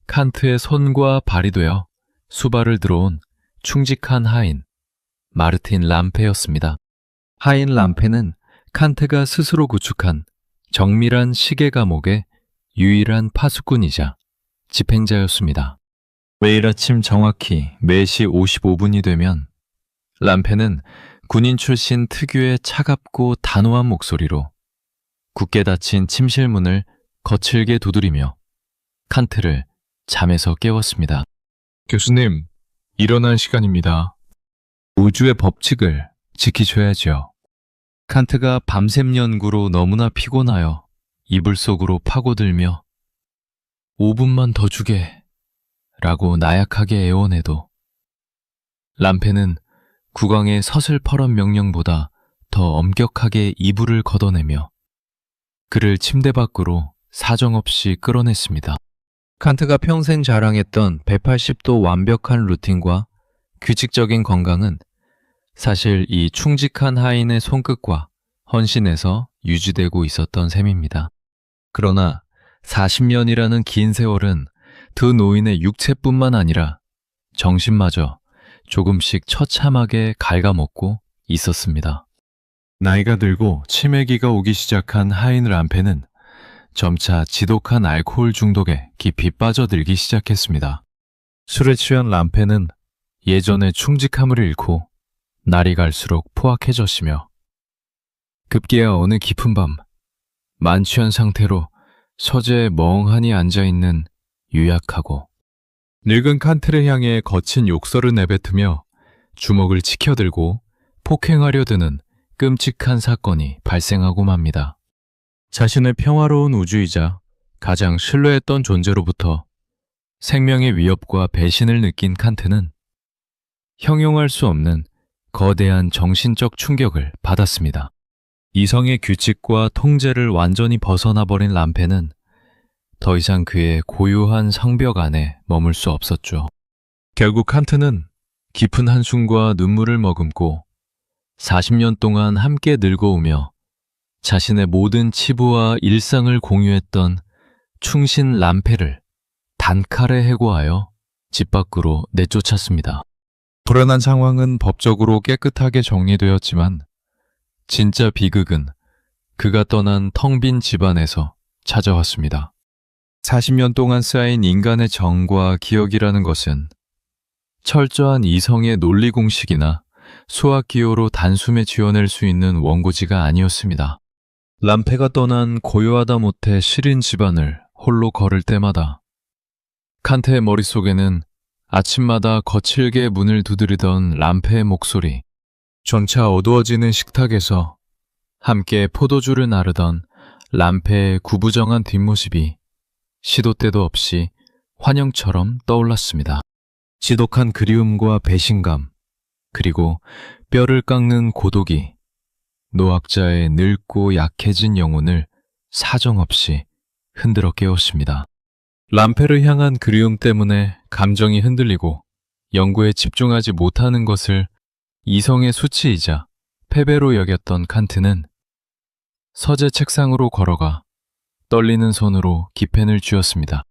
칸트의 손과 발이 되어 수발을 들어온 충직한 하인, 마르틴 람페였습니다. 하인 람페는 칸트가 스스로 구축한 정밀한 시계 과목의 유일한 파수꾼이자 집행자였습니다. 매일 아침 정확히 4시 55분이 되면 람페는 군인 출신 특유의 차갑고 단호한 목소리로 굳게 닫힌 침실 문을 거칠게 두드리며 칸트를 잠에서 깨웠습니다. 교수님, 일어날 시간입니다. 우주의 법칙을 지키셔야죠. 칸트가 밤샘 연구로 너무나 피곤하여 이불 속으로 파고들며 5분만 더 주게 라고 나약하게 애원해도 람페는 국왕의 서슬퍼런 명령보다 더 엄격하게 이불을 걷어내며 그를 침대 밖으로 사정없이 끌어냈습니다. 칸트가 평생 자랑했던 180도 완벽한 루틴과 규칙적인 건강은 사실 이 충직한 하인의 손끝과 헌신에서 유지되고 있었던 셈입니다. 그러나 40년이라는 긴 세월은 두 노인의 육체뿐만 아니라 정신마저 조금씩 처참하게 갉아먹고 있었습니다. 나이가 들고 치매기가 오기 시작한 하인 람페는 점차 지독한 알코올 중독에 깊이 빠져들기 시작했습니다. 술에 취한 람페는 예전의 충직함을 잃고 날이 갈수록 포악해졌으며 급기야 어느 깊은 밤 만취한 상태로 서재에 멍하니 앉아있는 유약하고 늙은 칸트를 향해 거친 욕설을 내뱉으며 주먹을 치켜들고 폭행하려 드는 끔찍한 사건이 발생하고 맙니다. 자신의 평화로운 우주이자 가장 신뢰했던 존재로부터 생명의 위협과 배신을 느낀 칸트는 형용할 수 없는 거대한 정신적 충격을 받았습니다. 이성의 규칙과 통제를 완전히 벗어나버린 람페는 더 이상 그의 고요한 성벽 안에 머물 수 없었죠. 결국 칸트는 깊은 한숨과 눈물을 머금고 40년 동안 함께 늙어오며 자신의 모든 치부와 일상을 공유했던 충신 람페를 단칼에 해고하여 집 밖으로 내쫓았습니다. 불안한 상황은 법적으로 깨끗하게 정리되었지만 진짜 비극은 그가 떠난 텅 빈 집안에서 찾아왔습니다. 40년 동안 쌓인 인간의 정과 기억이라는 것은 철저한 이성의 논리 공식이나 수학 기호로 단숨에 지어낼 수 있는 원고지가 아니었습니다. 람페가 떠난 고요하다 못해 시린 집안을 홀로 걸을 때마다 칸트의 머릿속에는 아침마다 거칠게 문을 두드리던 람페의 목소리, 점차 어두워지는 식탁에서 함께 포도주를 나르던 람페의 구부정한 뒷모습이 시도 때도 없이 환영처럼 떠올랐습니다. 지독한 그리움과 배신감, 그리고 뼈를 깎는 고독이 노학자의 늙고 약해진 영혼을 사정없이 흔들어 깨웠습니다. 람페를 향한 그리움 때문에 감정이 흔들리고 연구에 집중하지 못하는 것을 이성의 수치이자 패배로 여겼던 칸트는 서재 책상으로 걸어가 떨리는 손으로 기펜을 쥐었습니다.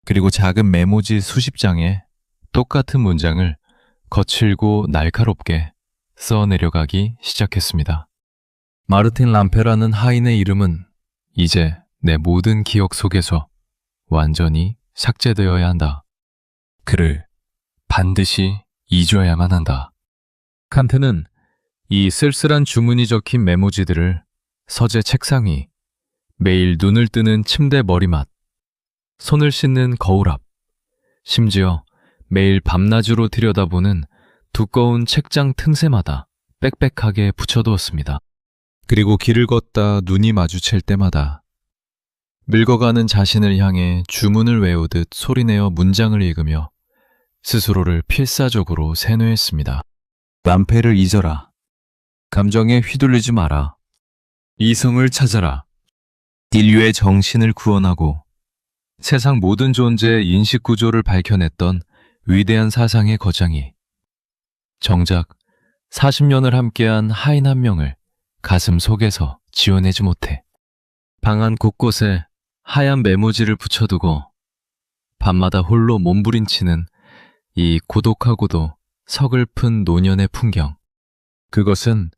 그리고 작은 메모지 수십 장에 똑같은 문장을 거칠고 날카롭게 써내려가기 시작했습니다. 마르틴 람페라는 하인의 이름은 이제 내 모든 기억 속에서 완전히 삭제되어야 한다. 그를 반드시 잊어야만 한다. 칸트는 이 쓸쓸한 주문이 적힌 메모지들을 서재 책상 위, 매일 눈을 뜨는 침대 머리맡, 손을 씻는 거울 앞, 심지어 매일 밤낮으로 들여다보는 두꺼운 책장 틈새마다 빽빽하게 붙여두었습니다. 그리고 길을 걷다 눈이 마주칠 때마다 늙어가는 자신을 향해 주문을 외우듯 소리내어 문장을 읽으며 스스로를 필사적으로 세뇌했습니다. 람페를 잊어라. 감정에 휘둘리지 마라. 이성을 찾아라. 인류의 정신을 구원하고 세상 모든 존재의 인식 구조를 밝혀냈던 위대한 사상의 거장이 정작 40년을 함께한 하인 한 명을 가슴 속에서 지워내지 못해 방 안 곳곳에 하얀 메모지를 붙여두고 밤마다 홀로 몸부림치는 이 고독하고도 서글픈 노년의 풍경. 그것은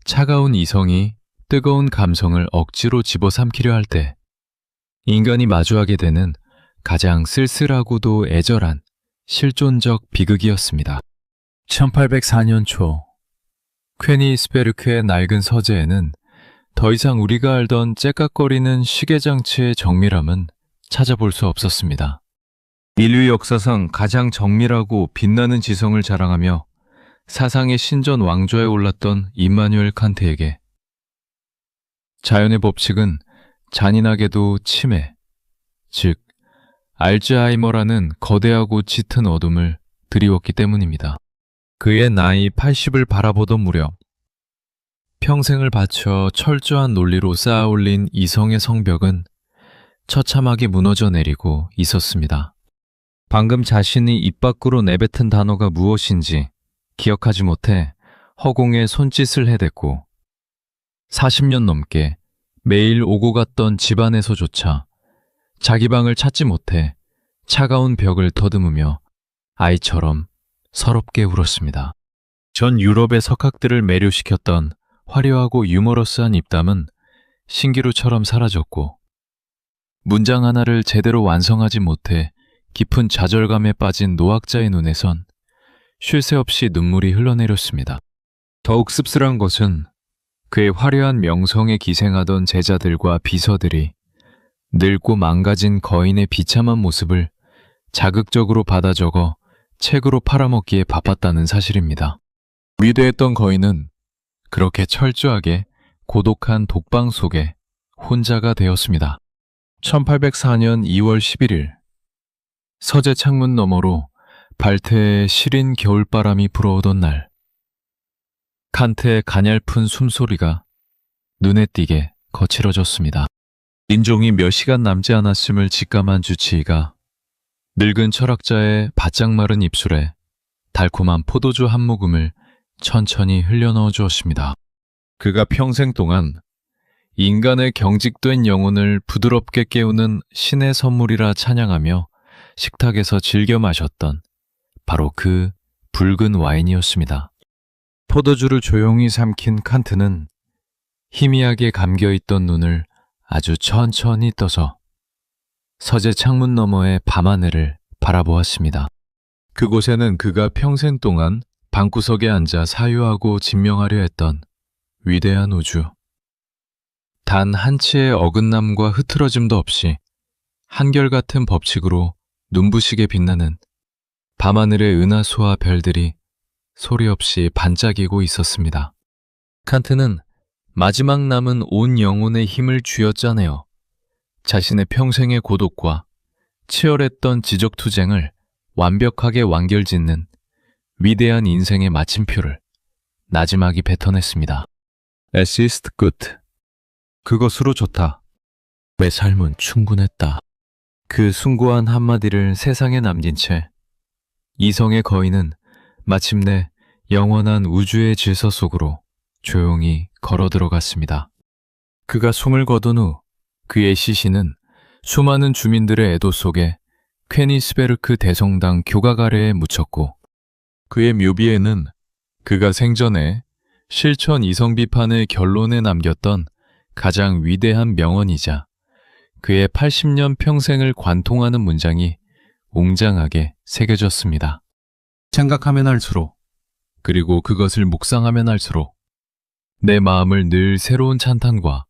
차가운 이성이 뜨거운 감성을 억지로 집어삼키려 할 때 인간이 마주하게 되는 가장 쓸쓸하고도 애절한 실존적 비극이었습니다. 1804년 초 퀘니스베르크의 낡은 서재에는 더 이상 우리가 알던 째깍거리는 시계장치의 정밀함은 찾아볼 수 없었습니다. 인류 역사상 가장 정밀하고 빛나는 지성을 자랑하며 사상의 신전 왕좌에 올랐던 임마누엘 칸트에게 자연의 법칙은 잔인하게도 치매, 즉 알츠하이머라는 거대하고 짙은 어둠을 드리웠기 때문입니다. 그의 나이 80을 바라보던 무렵 평생을 바쳐 철저한 논리로 쌓아올린 이성의 성벽은 처참하게 무너져 내리고 있었습니다. 방금 자신이 입 밖으로 내뱉은 단어가 무엇인지 기억하지 못해 허공에 손짓을 해댔고 40년 넘게 매일 오고 갔던 집안에서조차 자기 방을 찾지 못해 차가운 벽을 더듬으며 아이처럼 서럽게 울었습니다. 전 유럽의 석학들을 매료시켰던 화려하고 유머러스한 입담은 신기루처럼 사라졌고 문장 하나를 제대로 완성하지 못해 깊은 좌절감에 빠진 노학자의 눈에선 쉴 새 없이 눈물이 흘러내렸습니다. 더욱 씁쓸한 것은 그의 화려한 명성에 기생하던 제자들과 비서들이 늙고 망가진 거인의 비참한 모습을 자극적으로 받아 적어 책으로 팔아먹기에 바빴다는 사실입니다. 위대했던 거인은 그렇게 철저하게 고독한 독방 속에 혼자가 되었습니다. 1804년 2월 11일 서재 창문 너머로 발트의 시린 겨울바람이 불어오던 날 칸트의 가냘픈 숨소리가 눈에 띄게 거칠어졌습니다. 인종이 몇 시간 남지 않았음을 직감한 주치의가 늙은 철학자의 바짝 마른 입술에 달콤한 포도주 한 모금을 천천히 흘려넣어 주었습니다. 그가 평생 동안 인간의 경직된 영혼을 부드럽게 깨우는 신의 선물이라 찬양하며 식탁에서 즐겨 마셨던 바로 그 붉은 와인이었습니다. 포도주를 조용히 삼킨 칸트는 희미하게 감겨있던 눈을 아주 천천히 떠서 서재 창문 너머의 밤하늘을 바라보았습니다. 그곳에는 그가 평생 동안 방구석에 앉아 사유하고 진명하려 했던 위대한 우주. 단 한치의 어긋남과 흐트러짐도 없이 한결같은 법칙으로 눈부시게 빛나는 밤하늘의 은하수와 별들이 소리 없이 반짝이고 있었습니다. 칸트는 마지막 남은 온 영혼의 힘을 쥐어짜내어 자신의 평생의 고독과 치열했던 지적투쟁을 완벽하게 완결짓는 위대한 인생의 마침표를 나지막이 뱉어냈습니다. Assist good. 그것으로 좋다. 내 삶은 충분했다. 그 숭고한 한마디를 세상에 남긴 채 이성의 거인은 마침내 영원한 우주의 질서 속으로 조용히 걸어 들어갔습니다. 그가 숨을 거둔 후 그의 시신은 수많은 주민들의 애도 속에 퀘니스베르크 대성당 교각 아래에 묻혔고 그의 묘비에는 그가 생전에 실천 이성 비판의 결론에 남겼던 가장 위대한 명언이자 그의 80년 평생을 관통하는 문장이 웅장하게 새겨졌습니다. 생각하면 할수록 그리고 그것을 묵상하면 할수록 내 마음을 늘 새로운 찬탄과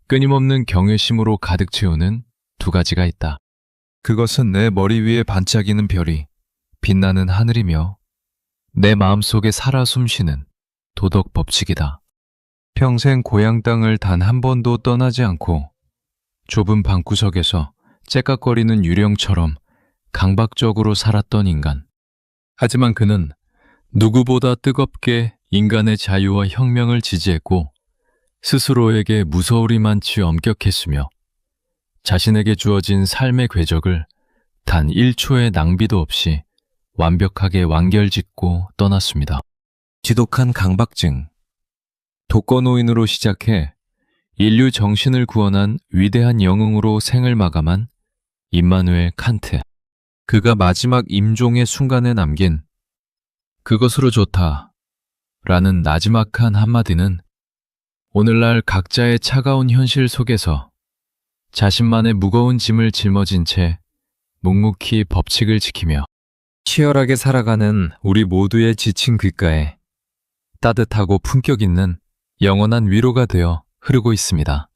끊임없는 경외심으로 가득 채우는 두 가지가 있다. 그것은 내 머리 위에 반짝이는 별이 빛나는 하늘이며 내 마음속에 살아 숨쉬는 도덕 법칙이다. 평생 고향 땅을 단 한 번도 떠나지 않고 좁은 방구석에서 째깍거리는 유령처럼 강박적으로 살았던 인간. 하지만 그는 누구보다 뜨겁게 인간의 자유와 혁명을 지지했고 스스로에게 무서울이 많지 엄격했으며 자신에게 주어진 삶의 궤적을 단 1초의 낭비도 없이 완벽하게 완결짓고 떠났습니다. 지독한 강박증, 독거노인으로 시작해 인류 정신을 구원한 위대한 영웅으로 생을 마감한 임마누엘 칸트. 그가 마지막 임종의 순간에 남긴 그것으로 좋다 라는 나지막한 한마디는 오늘날 각자의 차가운 현실 속에서 자신만의 무거운 짐을 짊어진 채 묵묵히 법칙을 지키며 치열하게 살아가는 우리 모두의 지친 귓가에 따뜻하고 품격 있는 영원한 위로가 되어 흐르고 있습니다.